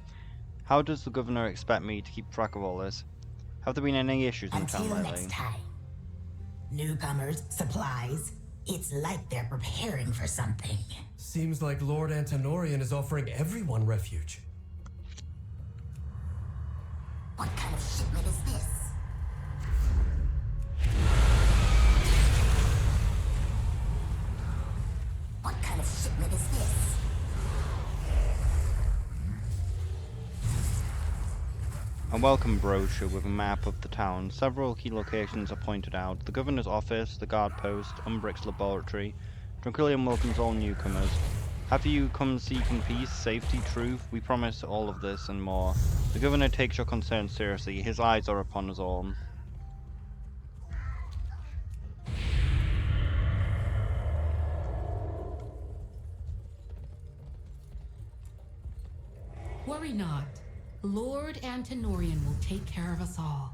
How does the governor expect me to keep track of all this? Have there been any issues in town Until lately? next time. Newcomers, supplies. It's like they're preparing for something. Seems like Lord Antonorian is offering everyone refuge. What kind of shipment is this? What kind of shipment is this? A welcome brochure with a map of the town. Several key locations are pointed out. The governor's office, the guard post, Umbric's laboratory. Tranquillium welcomes all newcomers. Have you come seeking peace, safety, truth? We promise all of this and more. The governor takes your concerns seriously. His eyes are upon us all. Worry not. Lord Antonorian will take care of us all.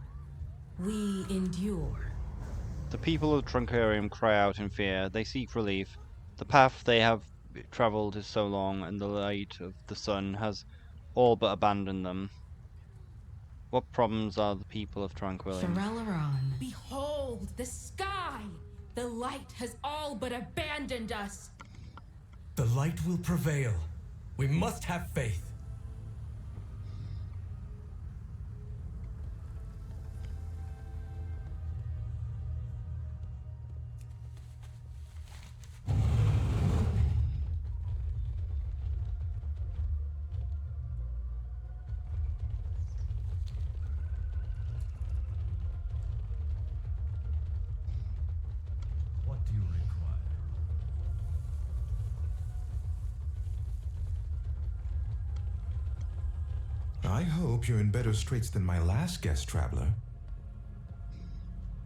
We endure. The people of Truncarium cry out in fear. They seek relief. The path they have travelled is so long, and the light of the sun has all but abandoned them. What problems are the people of Tranquillium? Ferelleron. Behold the sky! The light has all but abandoned us. The light will prevail. We must have faith. What do you require? I hope you're in better straits than my last guest traveler.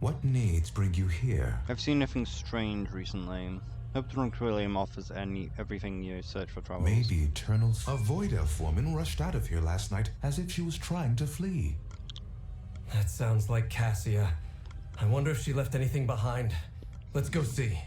What needs bring you here? I've seen nothing strange recently. Hope Tranquillium offers everything you search for travels. Maybe Eternals. A Void Elf woman rushed out of here last night as if she was trying to flee. That sounds like Cassia. I wonder if she left anything behind. Let's go see.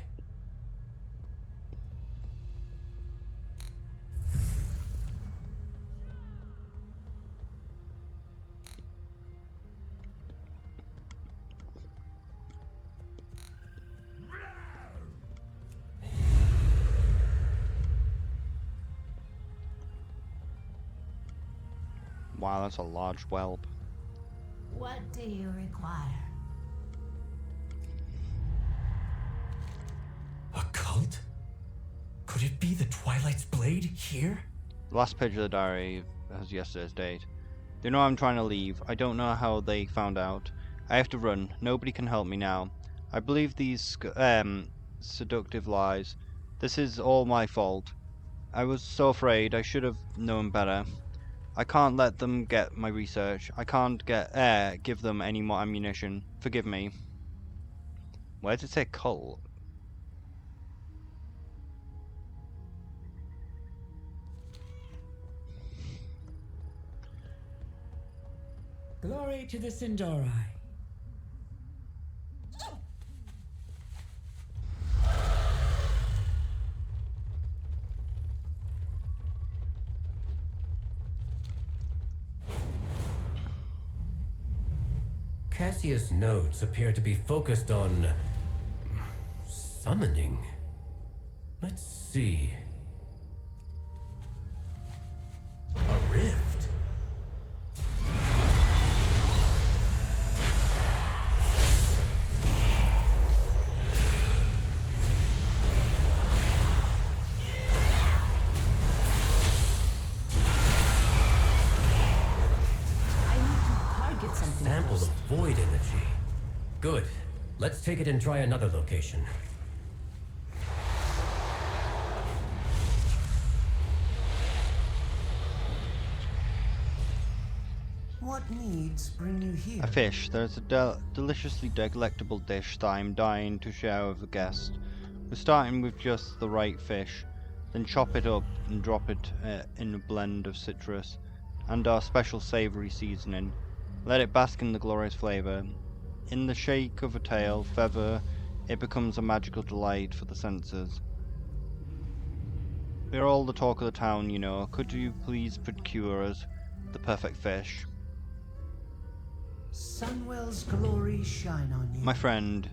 Wow, that's a large whelp. What do you require? A cult? Could it be the Twilight's Blade here? The last page of the diary has yesterday's date. They know I'm trying to leave. I don't know how they found out. I have to run. Nobody can help me now. I believe these seductive lies. This is all my fault. I was so afraid. I should have known better. I can't let them get my research. I can't give them any more ammunition. Forgive me. Where did it say cult? Glory to the Sindori. Cassius' notes appear to be focused on summoning. Let's see. A rift. Sample of void energy. Good. Let's take it and try another location. What needs bring you here? A fish. There's a deliciously delectable dish that I'm dying to share with a guest. We're starting with just the right fish, then chop it up and drop it in a blend of citrus and our special savory seasoning. Let it bask in the glorious flavor. In the shake of a tail feather, it becomes a magical delight for the senses. We're all the talk of the town, you know. Could you please procure us the perfect fish? Sunwell's glory shine on you. My friend,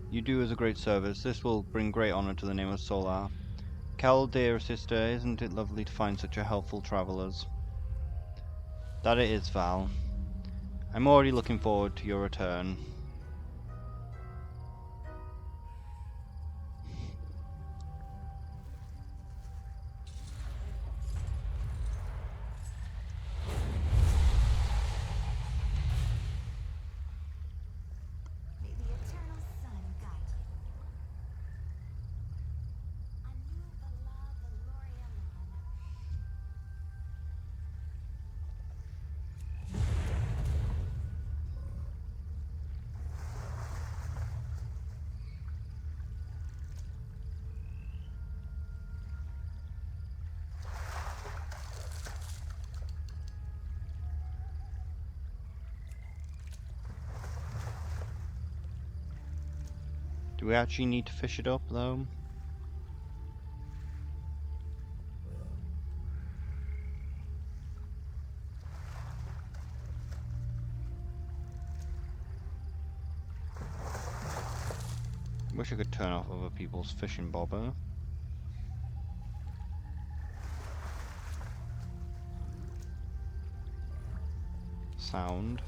you do us a great service. This will bring great honor to the name of Solar. Cal, dear sister, isn't it lovely to find such a helpful travelers? That it is, Val. I'm already looking forward to your return. May the eternal sun guide you. Anu Vala Valoria Do we actually need to fish it up, though? Wish I could turn off other people's fishing bobber. Sound.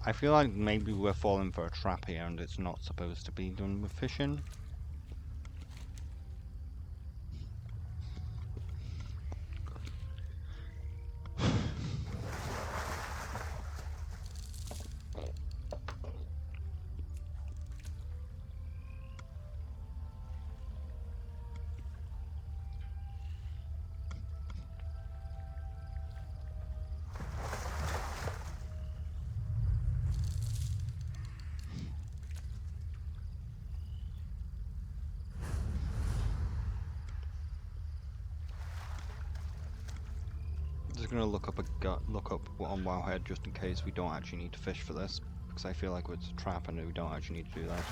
I feel like maybe we're falling for a trap here and it's not supposed to be done with fishing. Just gonna look up on Wowhead just in case we don't actually need to fish for this, because I feel like it's a trap and we don't actually need to do that.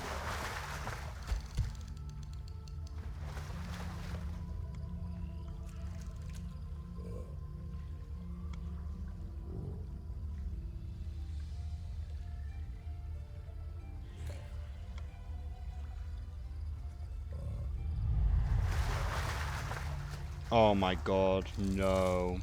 Oh my god, no.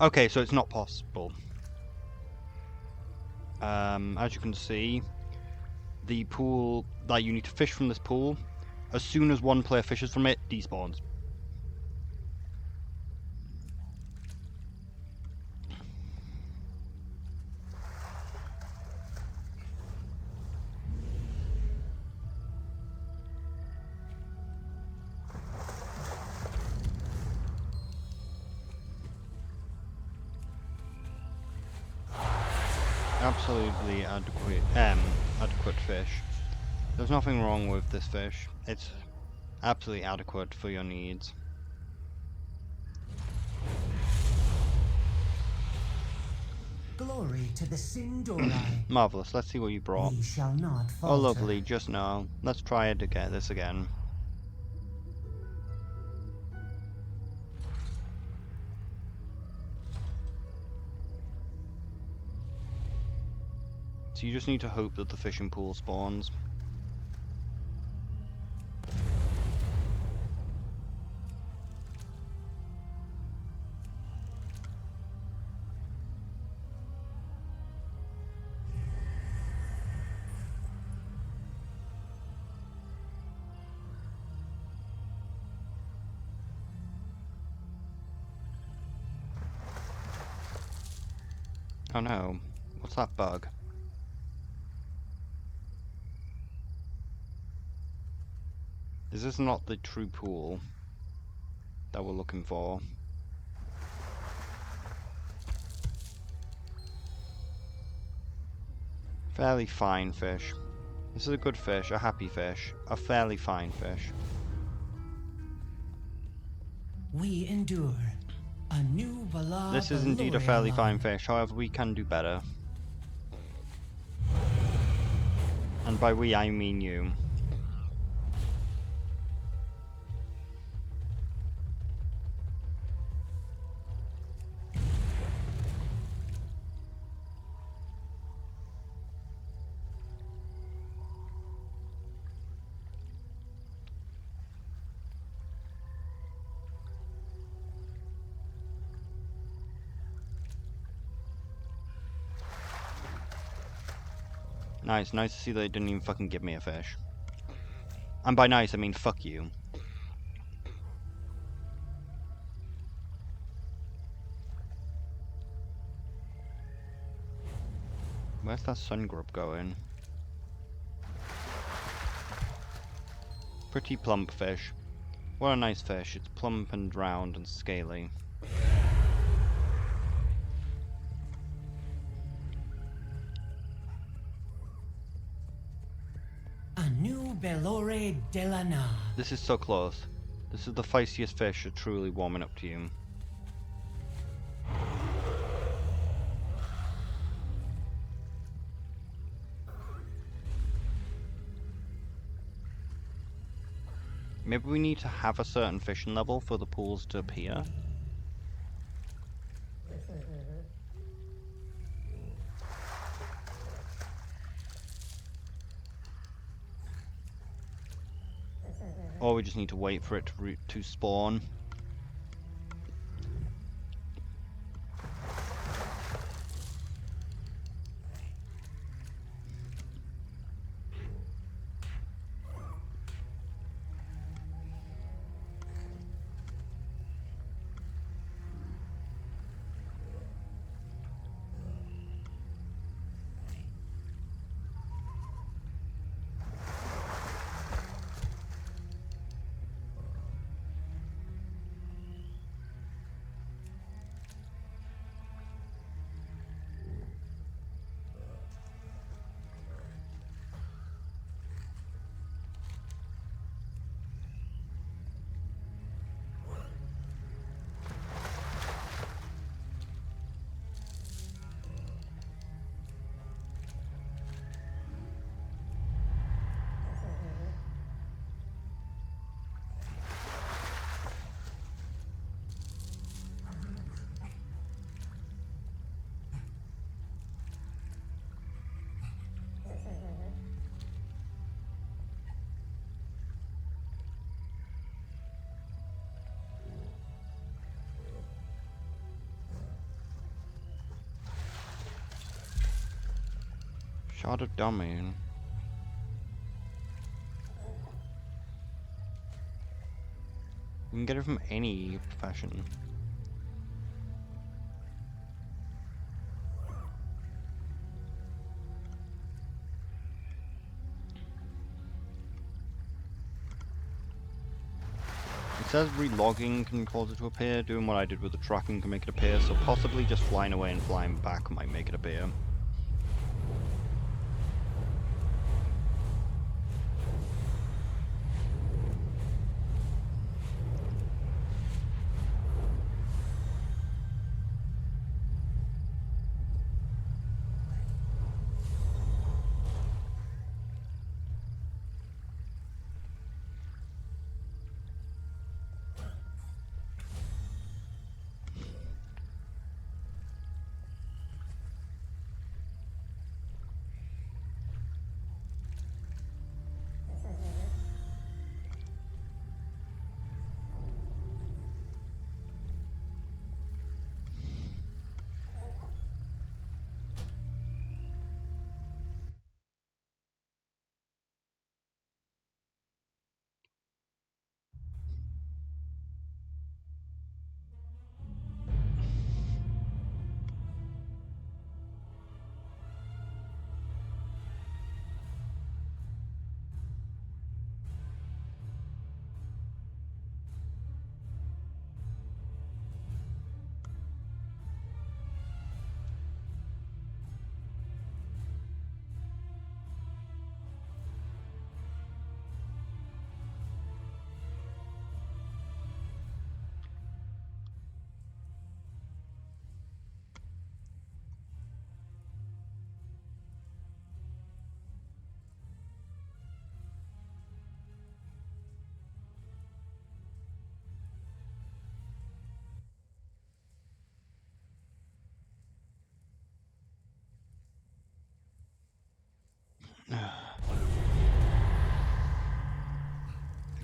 Okay, so it's not possible. As you can see, the pool, like you need to fish from this pool. As soon as one player fishes from it, despawns. Absolutely adequate fish. There's nothing wrong with this fish. It's absolutely adequate for your needs. Glory to the Sindorai. Marvelous. Let's see what you brought. We shall not Oh, falter. lovely. Just now. Let's try it again. This again. So you just need to hope that the fishing pool spawns. Oh no. What's that bug? Is this not the true pool that we're looking for? Fairly fine fish. This is a good fish, a happy fish, a fairly fine fish. We endure. A new Bala This is indeed a Baloria fairly line. fine fish, however we can do better. And by we I mean you. Nice to see that they didn't even fucking give me a fish. And by nice, I mean fuck you. Where's that sun grub going? Pretty plump fish. What a nice fish. It's plump and round and scaly. A new Belore Delana. This is so close. This is the feistiest fish are truly warming up to you. Maybe we need to have a certain fishing level for the pools to appear. Or we just need to wait for it to spawn. Shard of domain. You can get it from any profession. It says relogging can cause it to appear. Doing what I did with the tracking can make it appear, so possibly just flying away and flying back might make it appear. I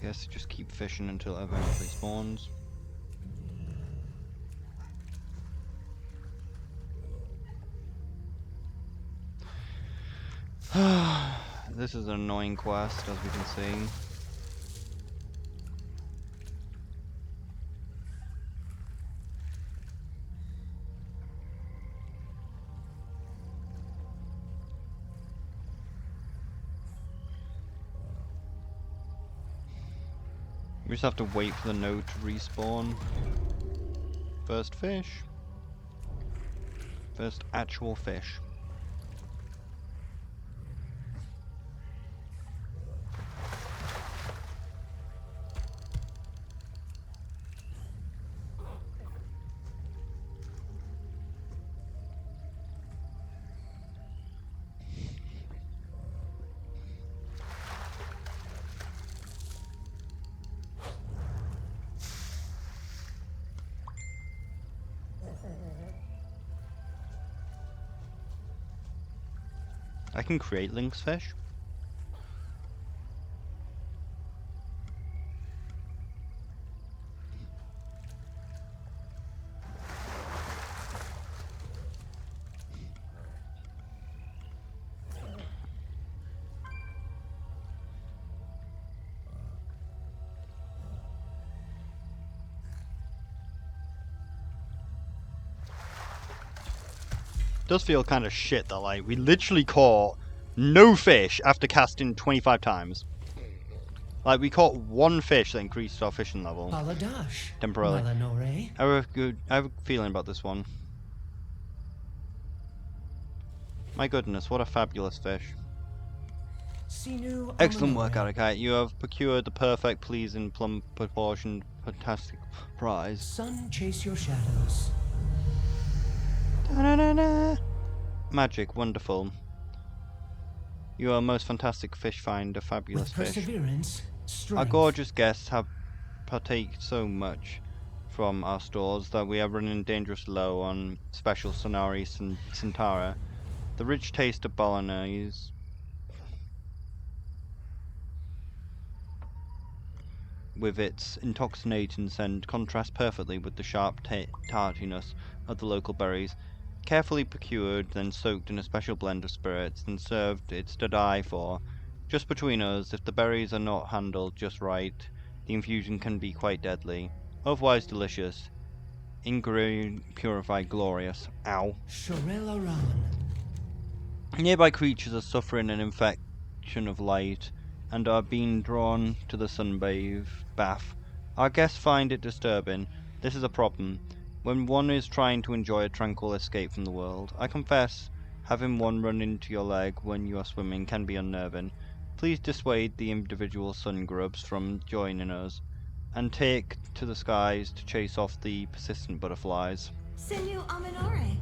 guess just keep fishing until it eventually spawns. This is an annoying quest, as we can see. We just have to wait for the node to respawn. First fish. First actual fish. I can create lynx fish. Does feel kind of shit that like we literally caught no fish after casting 25 times. Like we caught one fish that increased our fishing level Paladash, temporarily. Melanore. I have a feeling about this one. My goodness, what a fabulous fish. Sinu Excellent work, Amanore. Arakai. You have procured the perfect, pleasing, plump, proportioned, fantastic prize. Sun chase your shadows. Da-da-da-da. Magic, wonderful. You are a most fantastic fish finder, fabulous With fish. perseverance, Our strength. gorgeous guests have partaked so much from our stores that we are running dangerous low on special Sonari Sintara. The rich taste of bolognese with its intoxicating scent contrasts perfectly with the sharp tartiness of the local berries. Carefully procured, then soaked in a special blend of spirits, and served, it's to die for. Just between us, if the berries are not handled just right, the infusion can be quite deadly. Otherwise delicious. Ingredient purified glorious. Ow. Shorella Raman. Nearby creatures are suffering an infection of light, and are being drawn to the bath. Our guests find it disturbing. This is a problem. When one is trying to enjoy a tranquil escape from the world, I confess, having one run into your leg when you are swimming can be unnerving. Please dissuade the individual sun grubs from joining us, and take to the skies to chase off the persistent butterflies. Sinu Aminore.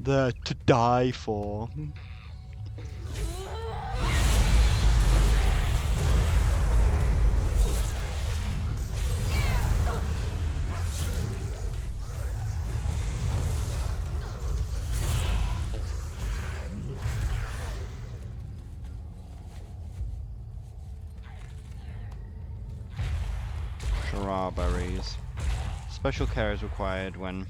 They're to die for. Strawberries. Special care is required when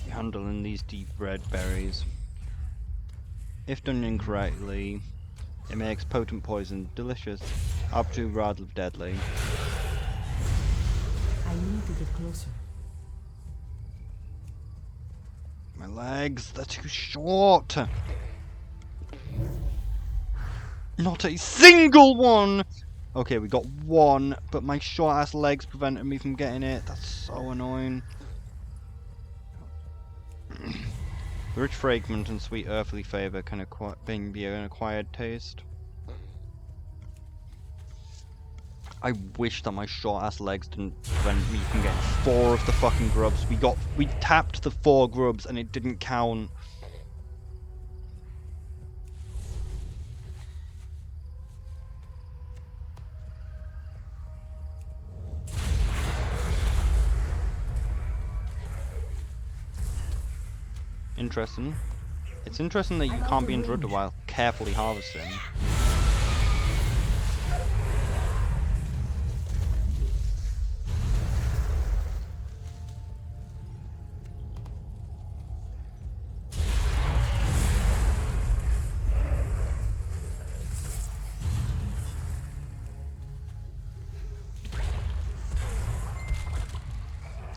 handling these deep red berries. If done incorrectly, it makes potent poison delicious, up to rather deadly. I need to get closer. My legs, they're too short. Not a single one! Okay, we got one, but my short ass legs prevented me from getting it. That's so annoying. The rich fragrance and sweet earthly flavour can be an acquired taste. I wish that my short ass legs didn't prevent me from getting 4 of the fucking grubs. We tapped the 4 grubs and it didn't count. Interesting. It's interesting that you can't be interrupted while carefully harvesting.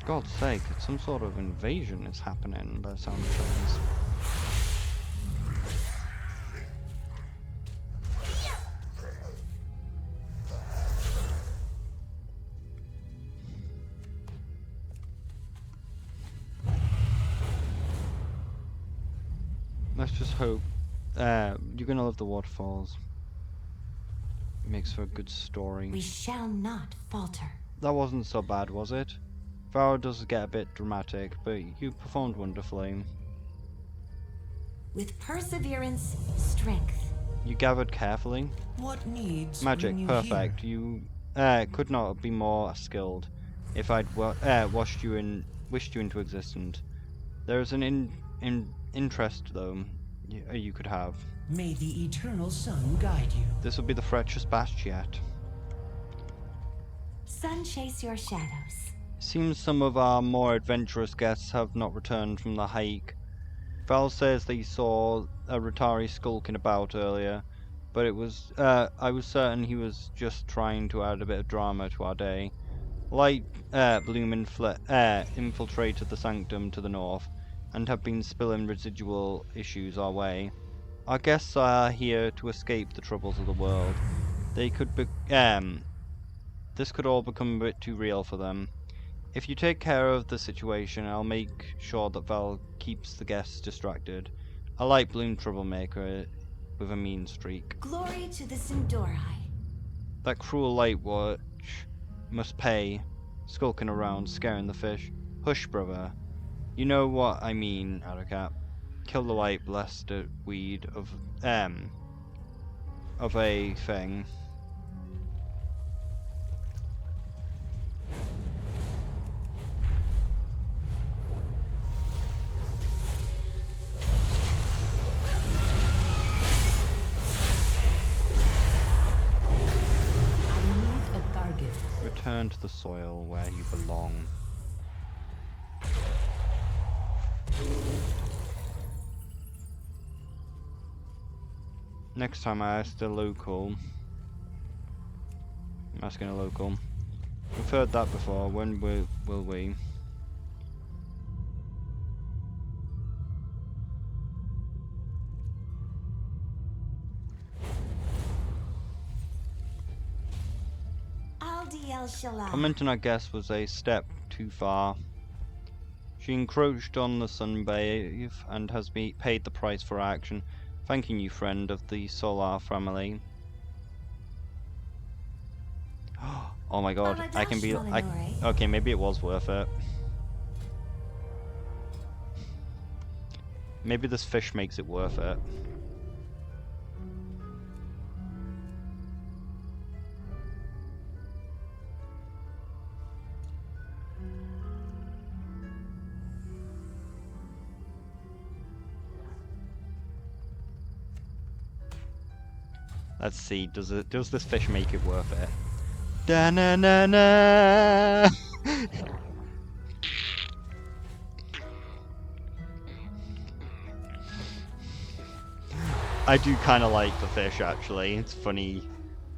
God's sake, it's some sort of invasion is happening by the sound of things. Let's just hope. You're gonna love the waterfalls. It makes for a good story. We shall not falter. That wasn't so bad, was it? Varro does get a bit dramatic, but you performed wonderfully. With perseverance, strength. You gathered carefully. What needs Magic, bring you perfect. here? You could not be more skilled. If I'd wished you into existence. There is an interest, though, you could have. May the eternal sun guide you. This will be the freshest batch yet. Sun chase your shadows. Seems some of our more adventurous guests have not returned from the hike. Val says they saw a Ratari skulking about earlier, but I was certain he was just trying to add a bit of drama to our day. Light bloom infiltrated the sanctum to the north, and have been spilling residual issues our way. Our guests are here to escape the troubles of the world. This could all become a bit too real for them. If you take care of the situation, I'll make sure that Val keeps the guests distracted. A light bloom troublemaker with a mean streak. Glory to the Sindorai. That cruel light watch must pay. skulking around, scaring the fish. Hush, brother. You know what I mean, Arakat. Kill the light blasted weed of a thing. Return to the soil where you belong. Next time I asked a local. I'm asking a local. We've heard that before. When will we? Commenting, I guess, was a step too far. She encroached on the sunbathe and has paid the price for her action. Thanking you, friend of the Solar family. Oh my god, I can be. Okay, maybe it was worth it. Maybe this fish makes it worth it. Let's see, does this fish make it worth it? Da na na na. I do kind of like the fish actually. It's funny.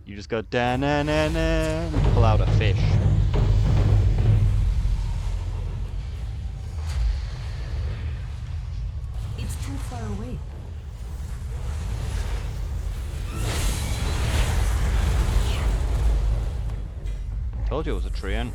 You just go da na na na and pull out a fish. It's too far away. Told you it was a treant.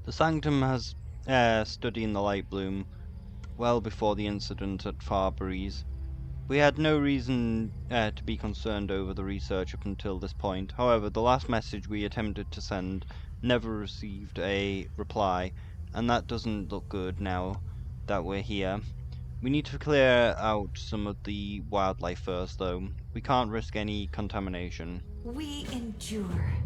The Sanctum has studying the light bloom well before the incident at Farbreeze. We had no reason to be concerned over the research up until this point. However, the last message we attempted to send never received a reply, and that doesn't look good now that we're here. We need to clear out some of the wildlife first, though. We can't risk any contamination. We endure.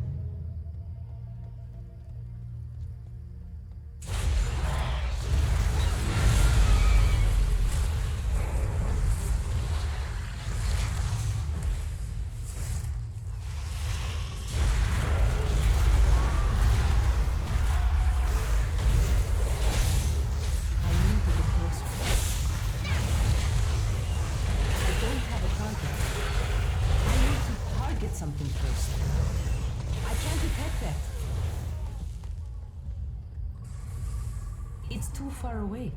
Something first. I can't detect that. It's too far away.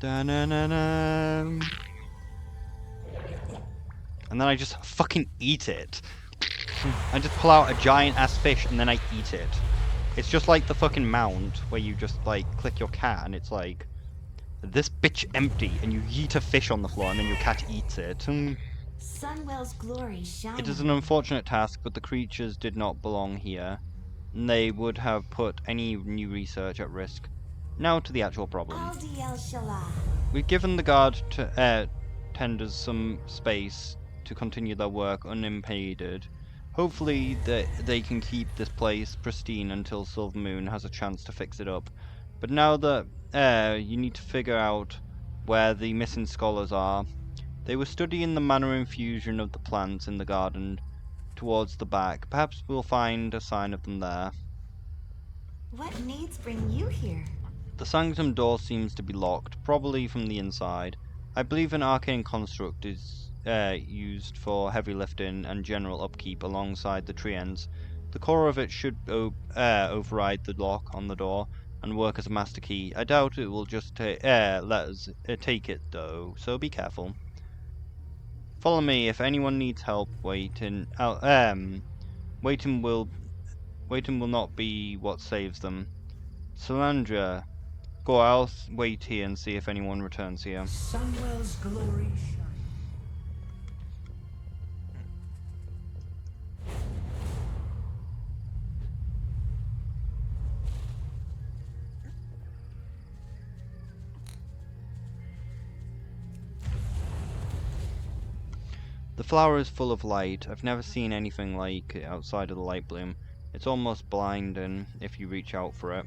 Da-na-na-na. And then I just fucking eat it. I just pull out a giant ass fish and then I eat it. It's just like the fucking mount where you just like click your cat and it's like, this bitch empty, and you eat a fish on the floor and then your cat eats it. Sunwell's glory shines. It is an unfortunate task, but the creatures did not belong here, and they would have put any new research at risk. Now to the actual problem. Aldi El Shalah. We've given the guard tenders some space to continue their work unimpeded. Hopefully they can keep this place pristine until Silver Moon has a chance to fix it up. But now that you need to figure out where the missing scholars are. They were studying the manner infusion of the plants in the garden towards the back. Perhaps we'll find a sign of them there. What needs bring you here? The sanctum door seems to be locked, probably from the inside. I believe an arcane construct is used for heavy lifting and general upkeep alongside the tree ends. The core of it should override the lock on the door and work as a master key. I doubt it will just let us take it though, so be careful. Follow me. If anyone needs help, waiting will not be what saves them. Salandra, go. I'll wait here and see if anyone returns here. Sunwell's glory shines. The flower is full of light. I've never seen anything like it outside of the light bloom. It's almost blinding if you reach out for it.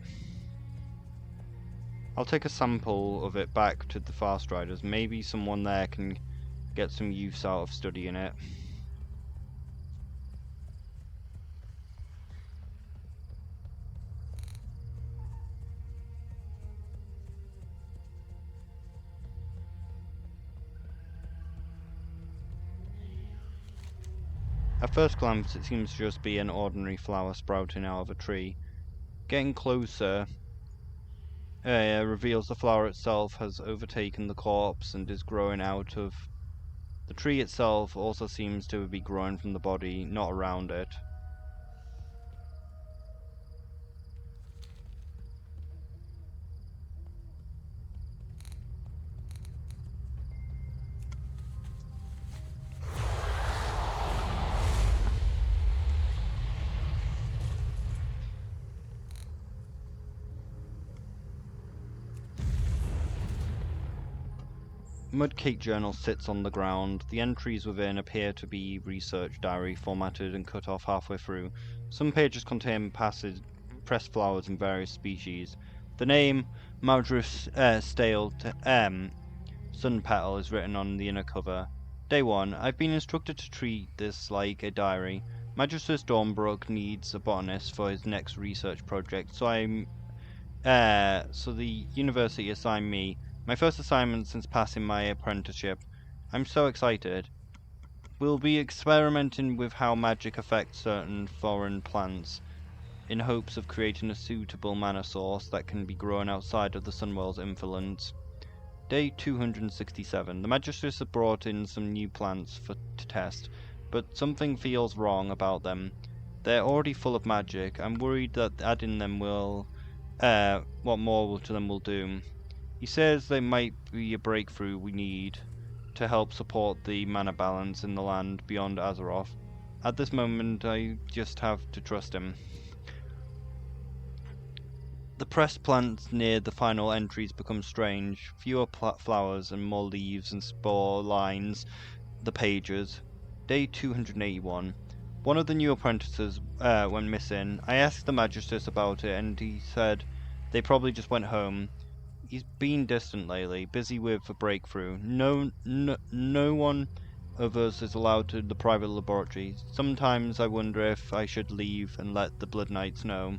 I'll take a sample of it back to the Fast Riders. Maybe someone there can get some use out of studying it. At first glance, it seems to just be an ordinary flower sprouting out of a tree. Getting closer reveals the flower itself has overtaken the corpse and is growing out of. The tree itself also seems to be growing from the body, not around it. Mudcake Journal sits on the ground. The entries within appear to be research diary, formatted and cut off halfway through. Some pages contain pressed flowers in various species. The name Maldrus Stale Sun Petal is written on the inner cover. Day 1. I've been instructed to treat this like a diary. Magistrus Dornbrook needs a botanist for his next research project, so the university assigned me. My first assignment since passing my apprenticeship. I'm so excited. We'll be experimenting with how magic affects certain foreign plants, in hopes of creating a suitable mana source that can be grown outside of the Sunwell's influence. Day 267. The magistrates have brought in some new plants to test, but something feels wrong about them. They're already full of magic. I'm worried that adding them will, what more to them will do. He says they might be a breakthrough we need to help support the mana balance in the land beyond Azeroth. At this moment, I just have to trust him. The pressed plants near the final entries become strange. Fewer flowers and more leaves and spore lines the pages. Day 281. One of the new apprentices went missing. I asked the magistrate about it and he said they probably just went home. He's been distant lately, busy with a breakthrough. No one of us is allowed to the private laboratory. Sometimes I wonder if I should leave and let the Blood Knights know.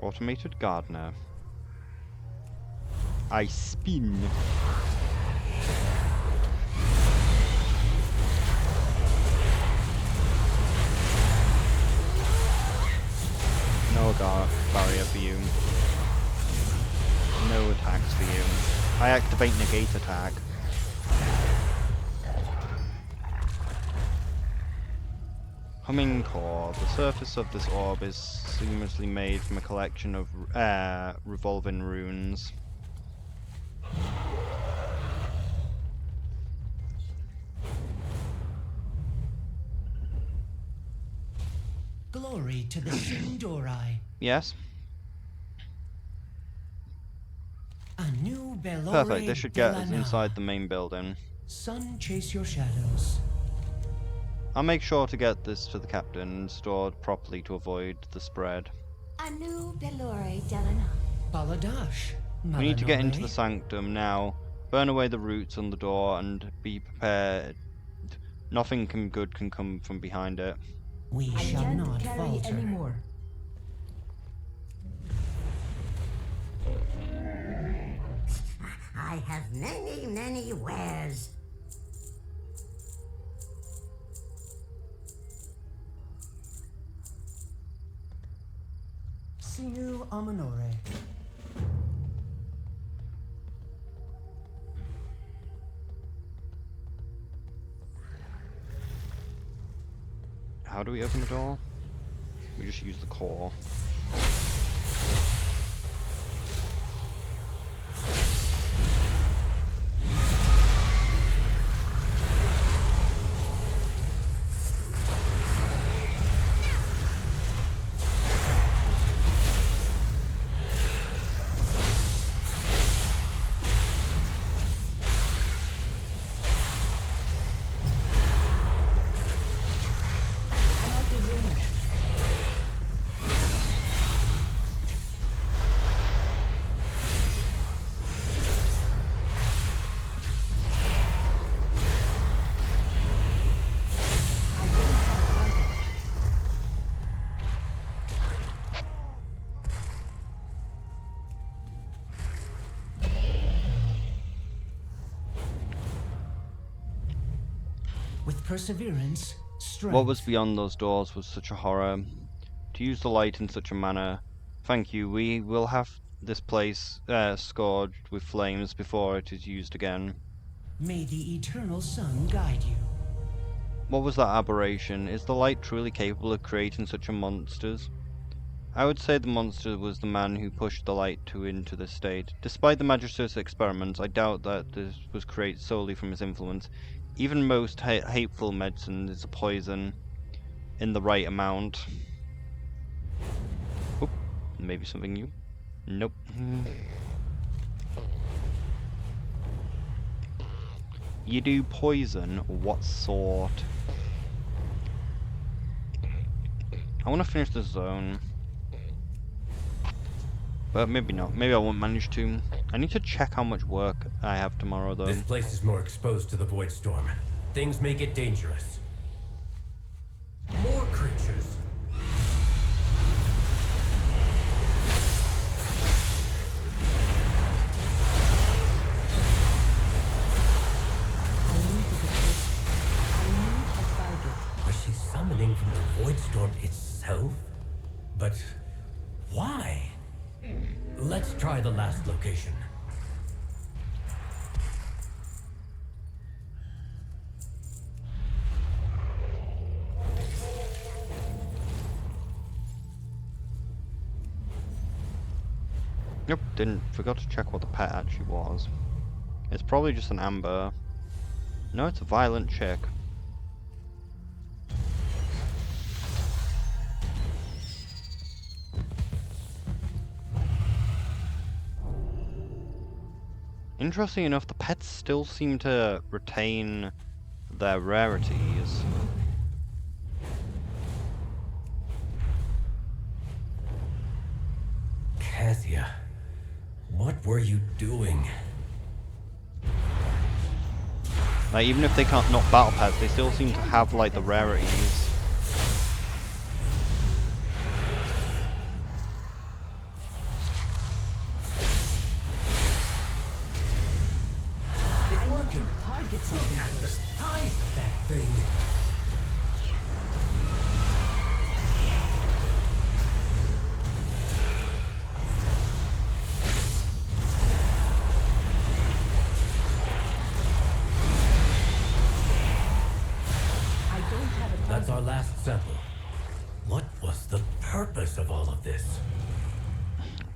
Automated gardener. I spin. No barrier for you. No attacks for you. I activate negate attack. Humming core. The surface of this orb is seamlessly made from a collection of revolving runes. Glory to the Sindori. Yes? A new Bellore Perfect, this should get us Delana. inside the main building. Sun chase your shadows. I'll make sure to get this to the captain and stored properly to avoid the spread. Anu Bellore Delana. Baladash. We need to get into the Malanore. sanctum now. Burn away the roots on the door and be prepared. Nothing good can come from behind it. We I shall can't not carry falter. anymore. I have many wares. Sinu Amanore. How do we open the door? We just use the core. With perseverance, strength. What was beyond those doors was such a horror. To use the light in such a manner. Thank you, we will have this place scourged with flames before it is used again. May the eternal sun guide you. What was that aberration? Is the light truly capable of creating such a monsters? I would say the monster was the man who pushed the light into this state. Despite the Magister's experiments, I doubt that this was created solely from his influence. Even most hateful medicine is a poison in the right amount. Oop, maybe something new? Nope. You do poison? What sort? I want to finish this zone. But maybe not. Maybe I won't manage to. I need to check how much work I have tomorrow, though. This place is more exposed to the void storm. Things may get dangerous. More creatures. Was she summoning from the void storm itself? But why? Let's try the last location. Nope, forgot to check what the pet actually was. It's probably just an amber. No, it's a violent chick. Interesting enough, the pets still seem to retain their rarities. Cassia, what were you doing? Like, even if they can't not battle pets, they still seem to have like the rarities. That thing. That's our last sample. What was the purpose of all of this?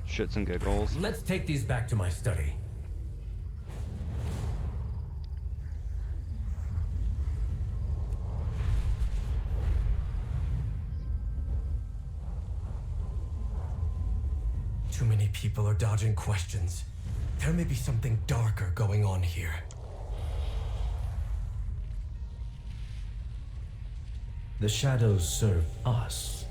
Shits and giggles. Let's take these back to my study. Too many people are dodging questions. There may be something darker going on here. The shadows serve us.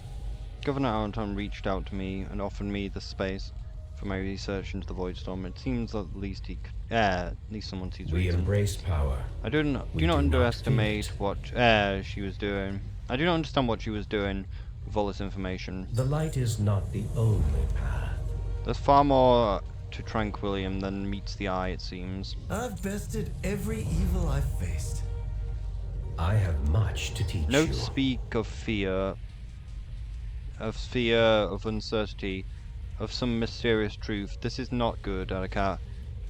Governor Aranton reached out to me and offered me the space for my research into the Void Storm. It seems at least he, at least someone sees We reason. embrace power. I do not underestimate what she was doing. I do not understand what she was doing with all this information. The light is not the only path. There's far more to Tranquillium than meets the eye, it seems. I've bested every evil I've faced. I have much to teach you. Notes speak of fear, of uncertainty, of some mysterious truth. This is not good, Arakat.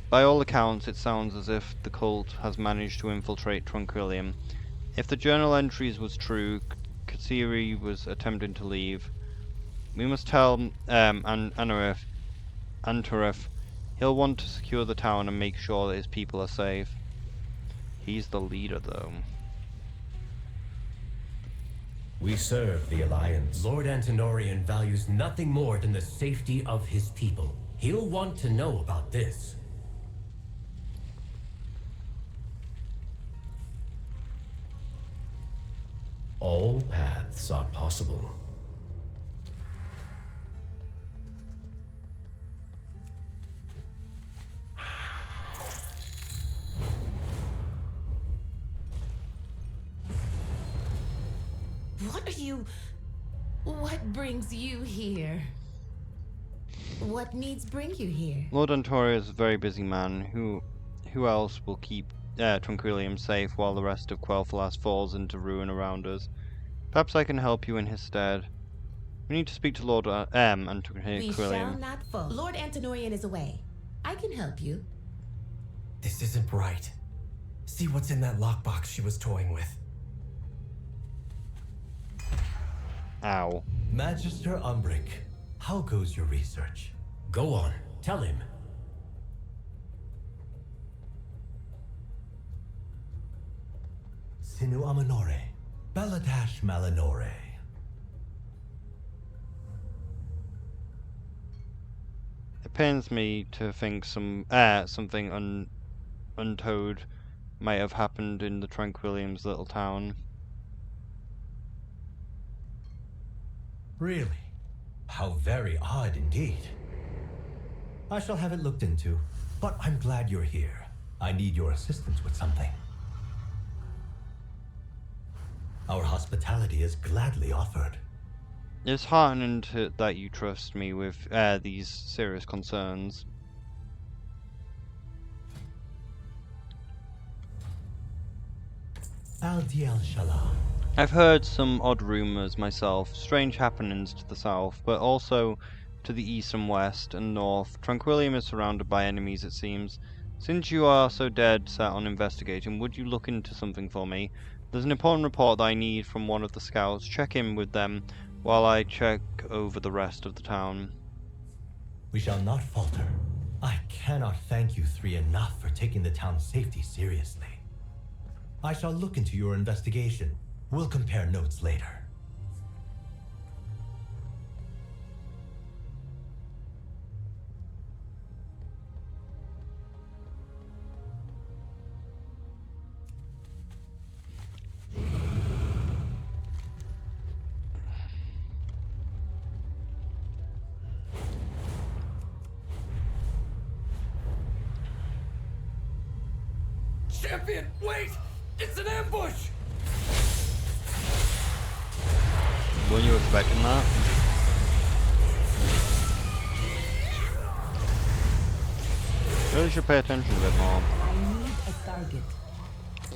By all accounts, it sounds as if the cult has managed to infiltrate Tranquillium. If the journal entries was true, Katsiri was attempting to leave. We must tell Antaref. He'll want to secure the town and make sure that his people are safe. He's the leader, though. We serve the Alliance. Lord Antinorian values nothing more than the safety of his people. He'll want to know about this. All paths are possible. What are you... What brings you here? What needs bring you here? Lord Antoria is a very busy man. Who else will keep Tranquillium safe while the rest of Quel'Thalas falls into ruin around us? Perhaps I can help you in his stead. We need to speak to Lord Tranquillium. We shall not fall. Lord Antinorian is away. I can help you. This isn't right. See what's in that lockbox she was toying with. Ow. Magister Umbric, how goes your research? Go on, tell him. Sinu Amanore, Baladash Malinore. It pains me to think something untowed might have happened in the Tranquillium's little town. Really? How very odd indeed. I shall have it looked into, but I'm glad you're here. I need your assistance with something. Our hospitality is gladly offered. It's heartening that you trust me with these serious concerns. Al-Diel Shalah. I've heard some odd rumors myself, strange happenings to the south, but also to the east and west and north. Tranquillium is surrounded by enemies, it seems. Since you are so dead set on investigating, would you look into something for me? There's an important report that I need from one of the scouts. Check in with them while I check over the rest of the town. We shall not falter. I cannot thank you three enough for taking the town's safety seriously. I shall look into your investigation. We'll compare notes later. Champion, wait! It's an ambush! Weren't you expecting that? Really should pay attention a bit more. I need a target.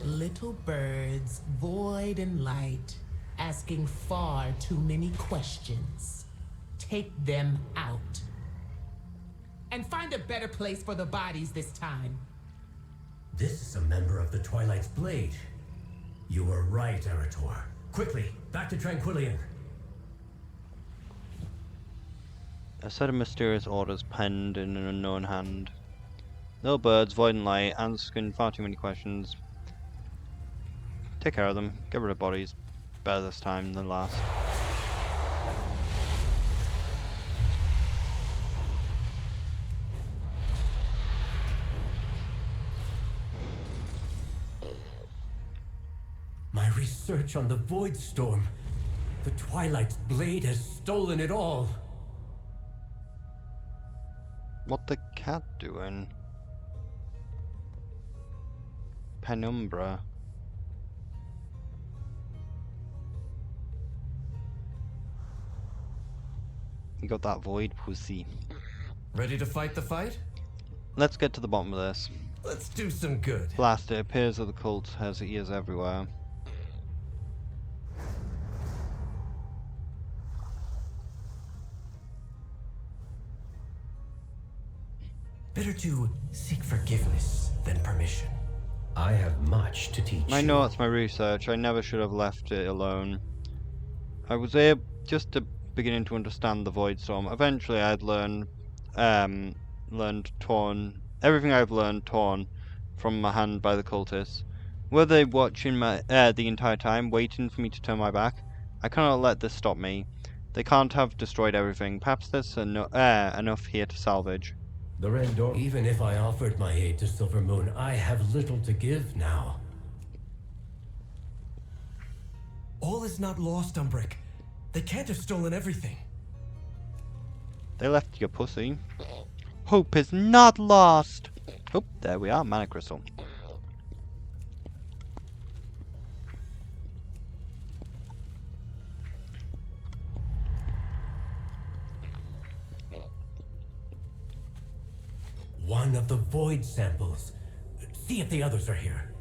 Little birds, void and light, asking far too many questions. Take them out. And find a better place for the bodies this time. This is a member of the Twilight's Blade. You were right, Erator. Quickly, back to Tranquillian. A set of mysterious orders penned in an unknown hand. Little birds, void and light, asking far too many questions. Take care of them. Get rid of bodies. Better this time than last. My research on the Void Storm. The Twilight's blade has stolen it all. What the cat doing? Penumbra. You got that void pussy. Ready to fight the fight? Let's get to the bottom of this. Let's do some good. Blast, it appears that the cult has ears everywhere. Better to seek forgiveness than permission. I have much to teach My you. notes, my research, I never should have left it alone. I was able just to beginning to understand the Void Storm. Eventually I'd learned torn everything I've learned torn from my hand by the cultists. Were they watching my the entire time, waiting for me to turn my back? I cannot let this stop me. They can't have destroyed everything. Perhaps there's enough here to salvage. The Red Door. Even if I offered my aid to Silver Moon, I have little to give now. All is not lost, Umbrick. They can't have stolen everything. They left your pussy. Hope is not lost. Oh, there we are, mana crystal. One of the Void samples. See if the others are here.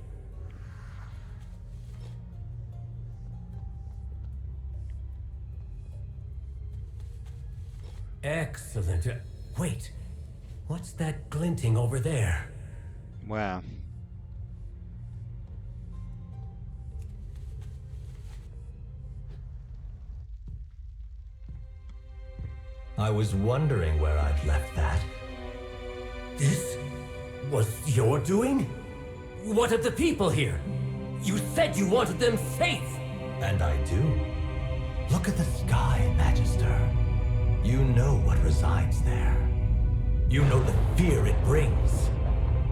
Excellent. Wait. What's that glinting over there? Where? I was wondering where I'd left that. This was your doing? What of the people here? You said you wanted them safe! And I do. Look at the sky, Magister. You know what resides there. You know the fear it brings.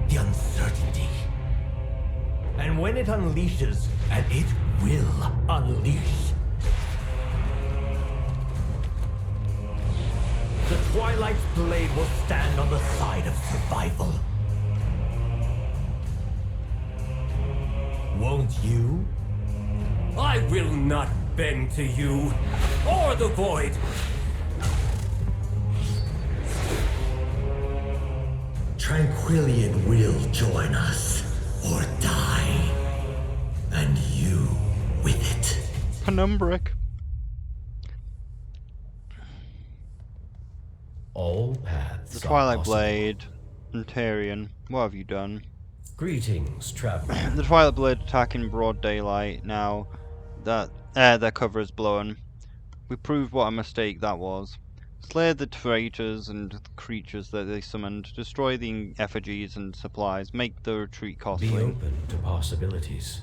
The uncertainty. And when it unleashes, and it will unleash, the Twilight's blade will stand on the side of survival. Won't you? I will not bend to you, or the Void. Tranquillian will join us, or die. And you with it. Penumbric. All paths. The Twilight Blade. Antarian. What have you done? Greetings, traveler. The Twilight Blade attack in broad daylight now that their cover is blown. We proved what a mistake that was. Slay the traitors and the creatures that they summoned, destroy the effigies and supplies, make the retreat costly. Be open to possibilities.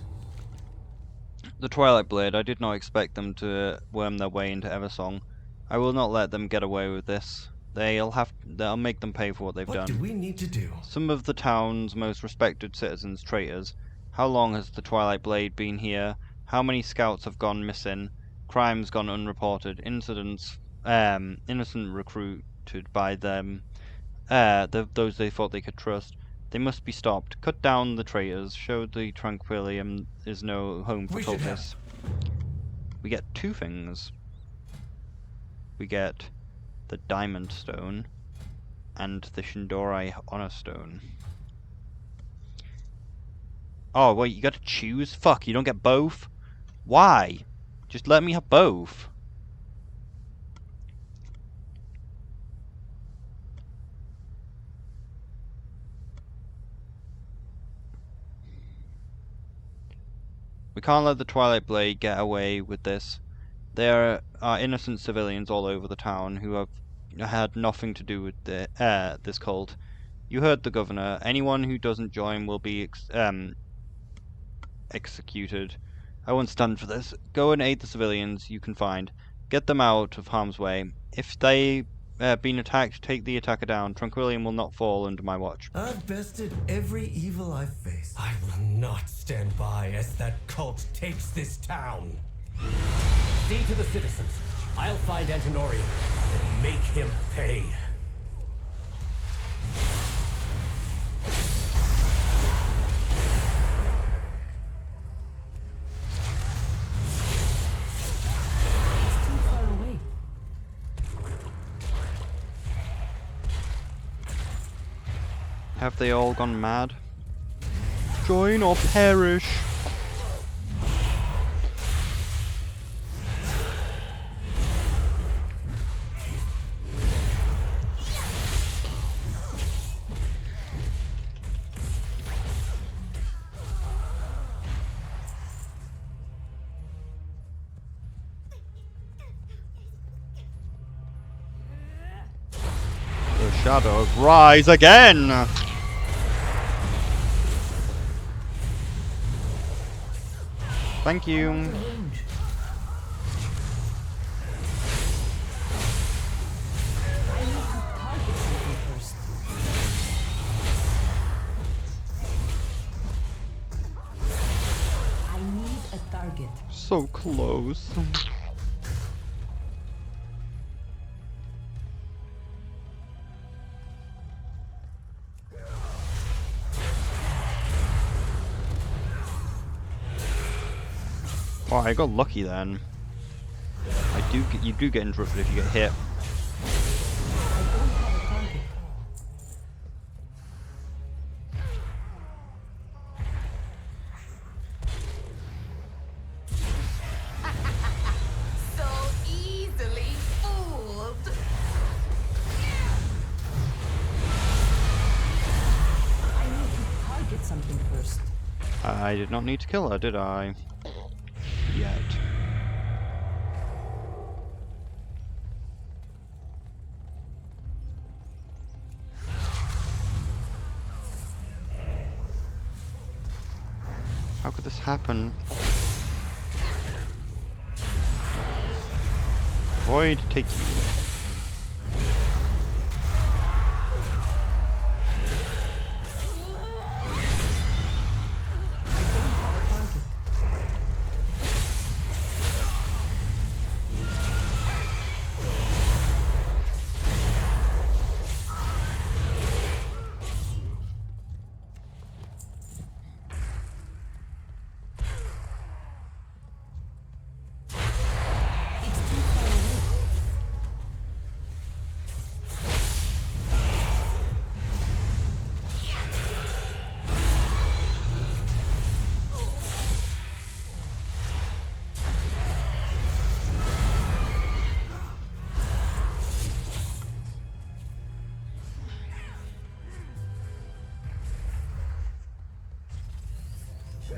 The Twilight Blade, I did not expect them to worm their way into Eversong. I will not let them get away with this. They'll make them pay for what they've done. What do we need to do? Some of the town's most respected citizens traitors. How long has the Twilight Blade been here? How many scouts have gone missing? Crimes gone unreported? Incidents, innocent recruited by them, those they thought they could trust. They must be stopped. Cut down the traitors. Show the Tranquillium is no home for cultists. We get two things. We get the Diamond Stone and the Shindorai Honor Stone. Oh wait, you gotta choose? Fuck, you don't get both? Why? Just let me have both. We can't let the Twilight Blade get away with this. There are innocent civilians all over the town who have had nothing to do with this cult. You heard the governor. Anyone who doesn't join will be executed. I won't stand for this. Go and aid the civilians you can find. Get them out of harm's way. If they been attacked, take the attacker down. Tranquillium will not fall under my watch. I've bested every evil I've faced. I will not stand by as that cult takes this town. See to the citizens. I'll find Antonorium and make him pay. Have they all gone mad? Join or perish! The shadows rise again! Thank you. I need a target. So close. Oh, I got lucky then. You do get interrupted if you get hit. So easily fooled. I need to target something first. I did not need to kill her, did I? Yet. How could this happen? Void, take you.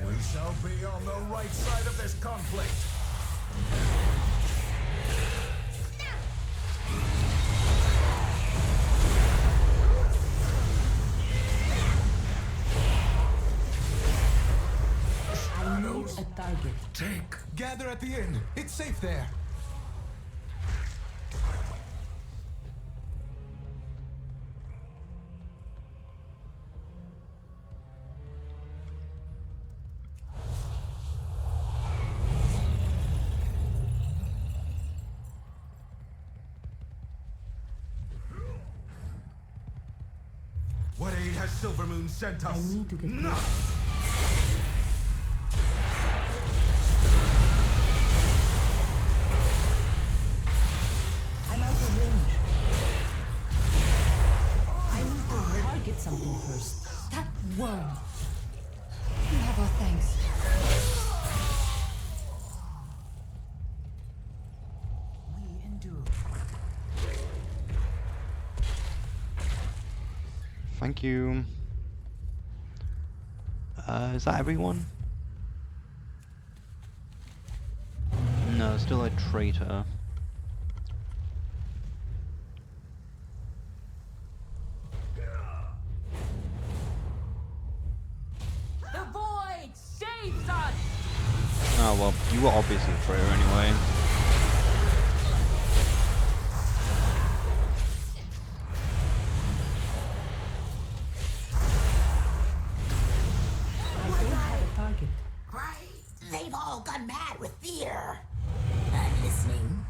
We shall be on the right side of this conflict. I need a target. Take. Gather at the inn. It's safe there. What aid has Silvermoon sent us? I need to get No! I'm out of range. I need to target something first. That worm. You have our thanks. We endure. Thank you. Is that everyone? Still a traitor. The void saves us! Oh well, you were obviously a traitor anyway. I don't have a target. Great! They've all gone mad with fear. I'm listening.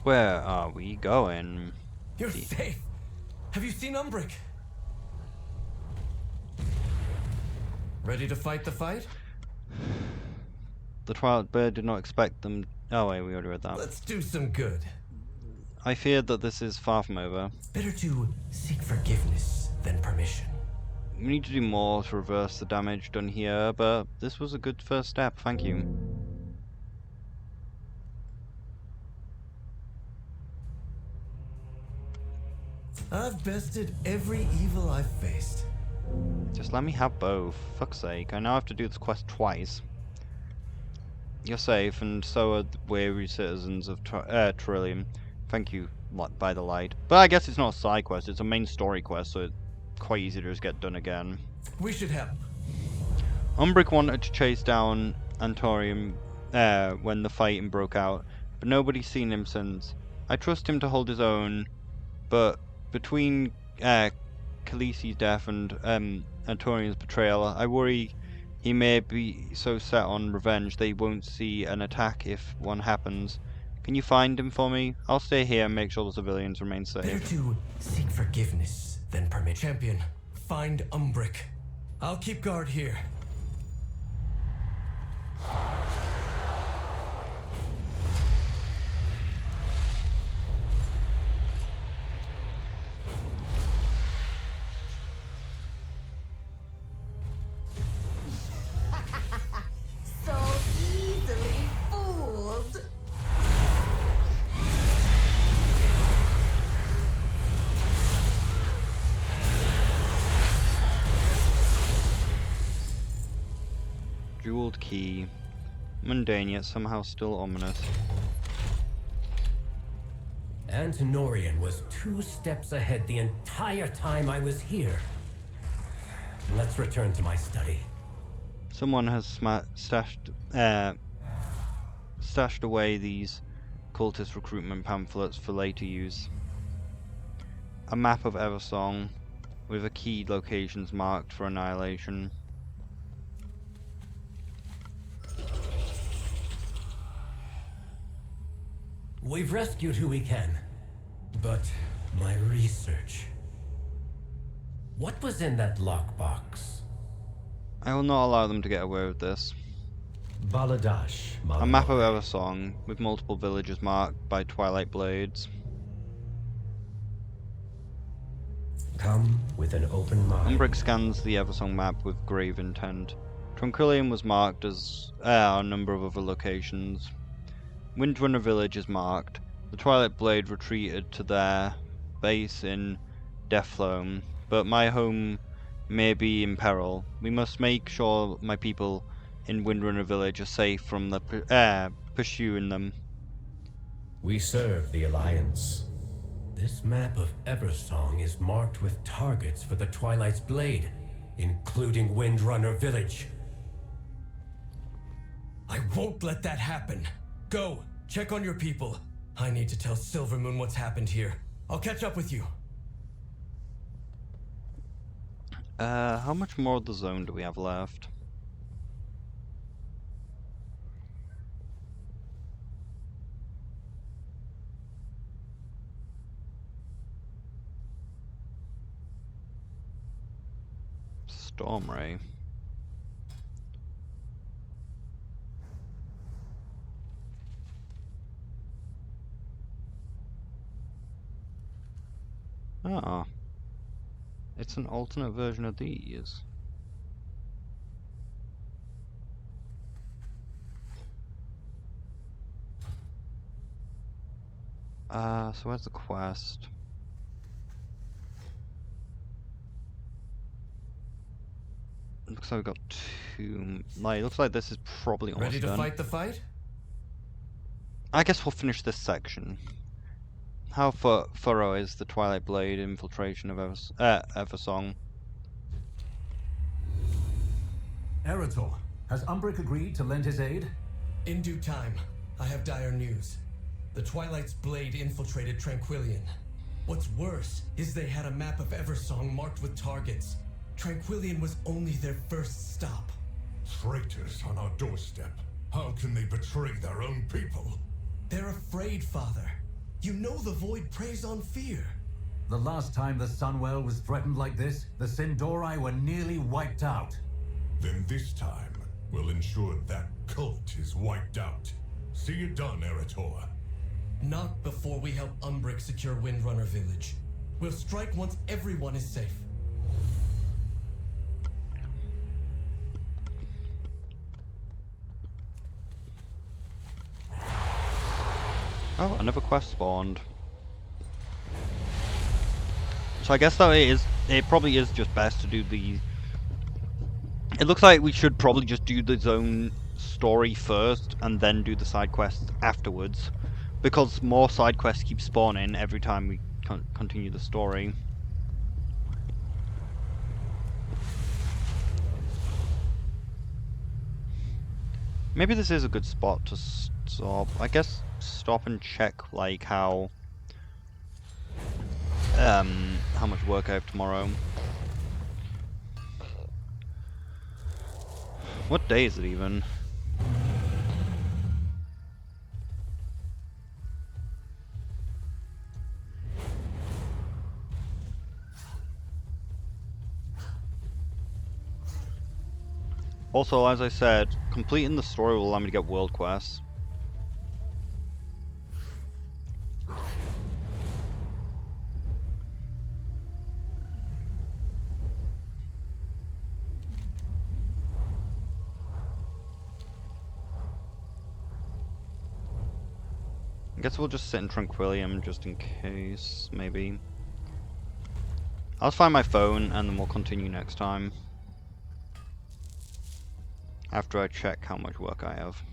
Where are we going? You're safe. Have you seen Umbric? Ready to fight the fight? The Twilight Bird did not expect them. Oh wait, we already read that. Let's do some good. I feared that this is far from over. Better to seek forgiveness than permission. We need to do more to reverse the damage done here, but this was a good first step, thank you. I've bested every evil I've faced. Just let me have both, fuck's sake. I now have to do this quest twice. You're safe, and so are the weary citizens of Trillium. Thank you, by the light. But I guess it's not a side quest, it's a main story quest, so it's quite easy to just get done again. We should help. Umbric wanted to chase down Antorium when the fighting broke out, but nobody's seen him since. I trust him to hold his own, but between Khaleesi's death and Antorium's betrayal, I worry he may be so set on revenge that he won't see an attack if one happens. Can you find him for me? I'll stay here and make sure the civilians remain safe. Better to seek forgiveness than permission. Champion, find Umbric. I'll keep guard here. So easily fooled. Jeweled key. Mundane yet somehow still ominous. Antonorian was 2 steps ahead the entire time I was here. Let's return to my study. Someone has stashed away these cultist recruitment pamphlets for later use. A map of Eversong with the key locations marked for annihilation. We've rescued who we can, but my research... What was in that lockbox? I will not allow them to get away with this. Baladash, A map of Eversong with multiple villages marked by twilight blades. Come with an open mind. Umbric scans the Eversong map with grave intent. Tranquillium was marked as a number of other locations. Windrunner village is marked. The Twilight Blade retreated to their base in Deathloam, but my home may be in peril. We must make sure my people in Windrunner village are safe from the pursuing them. We serve the Alliance. This map of Eversong is marked with targets for the Twilight's Blade, including Windrunner village. I won't let that happen. Go, check on your people. I need to tell Silvermoon what's happened here. I'll catch up with you. How much more of the zone do we have left? Storm Ray. Ah. It's an alternate version of these. So where's the quest? looks like we've got two. Like, it looks like this is probably almost Ready to done. fight the fight? I guess we'll finish this section. How thorough is the Twilight Blade infiltration of Eversong? Eritol, has Umbric agreed to lend his aid? In due time. I have dire news. The Twilight's blade infiltrated Tranquillion. What's worse is they had a map of Eversong marked with targets. Tranquillion was only their first stop. Traitors on our doorstep. How can they betray their own people? They're afraid, Father. You know the Void preys on fear. The last time the Sunwell was threatened like this, the Sindori were nearly wiped out. Then this time, we'll ensure that cult is wiped out. See it done, Eritol. Not before we help Umbric secure Windrunner Village. We'll strike once everyone is safe. Oh, another quest spawned. So I guess that it probably is just best to do the... It looks like we should probably just do the zone story first and then do the side quests afterwards, because more side quests keep spawning every time we continue the story. Maybe this is a good spot to stop. I guess stop and check like how much work I have tomorrow. What day is it even? Also, as I said, completing the story will allow me to get world quests. I guess we'll just sit in Tranquillium just in case, maybe. I'll find my phone and then we'll continue next time. After I check how much work I have.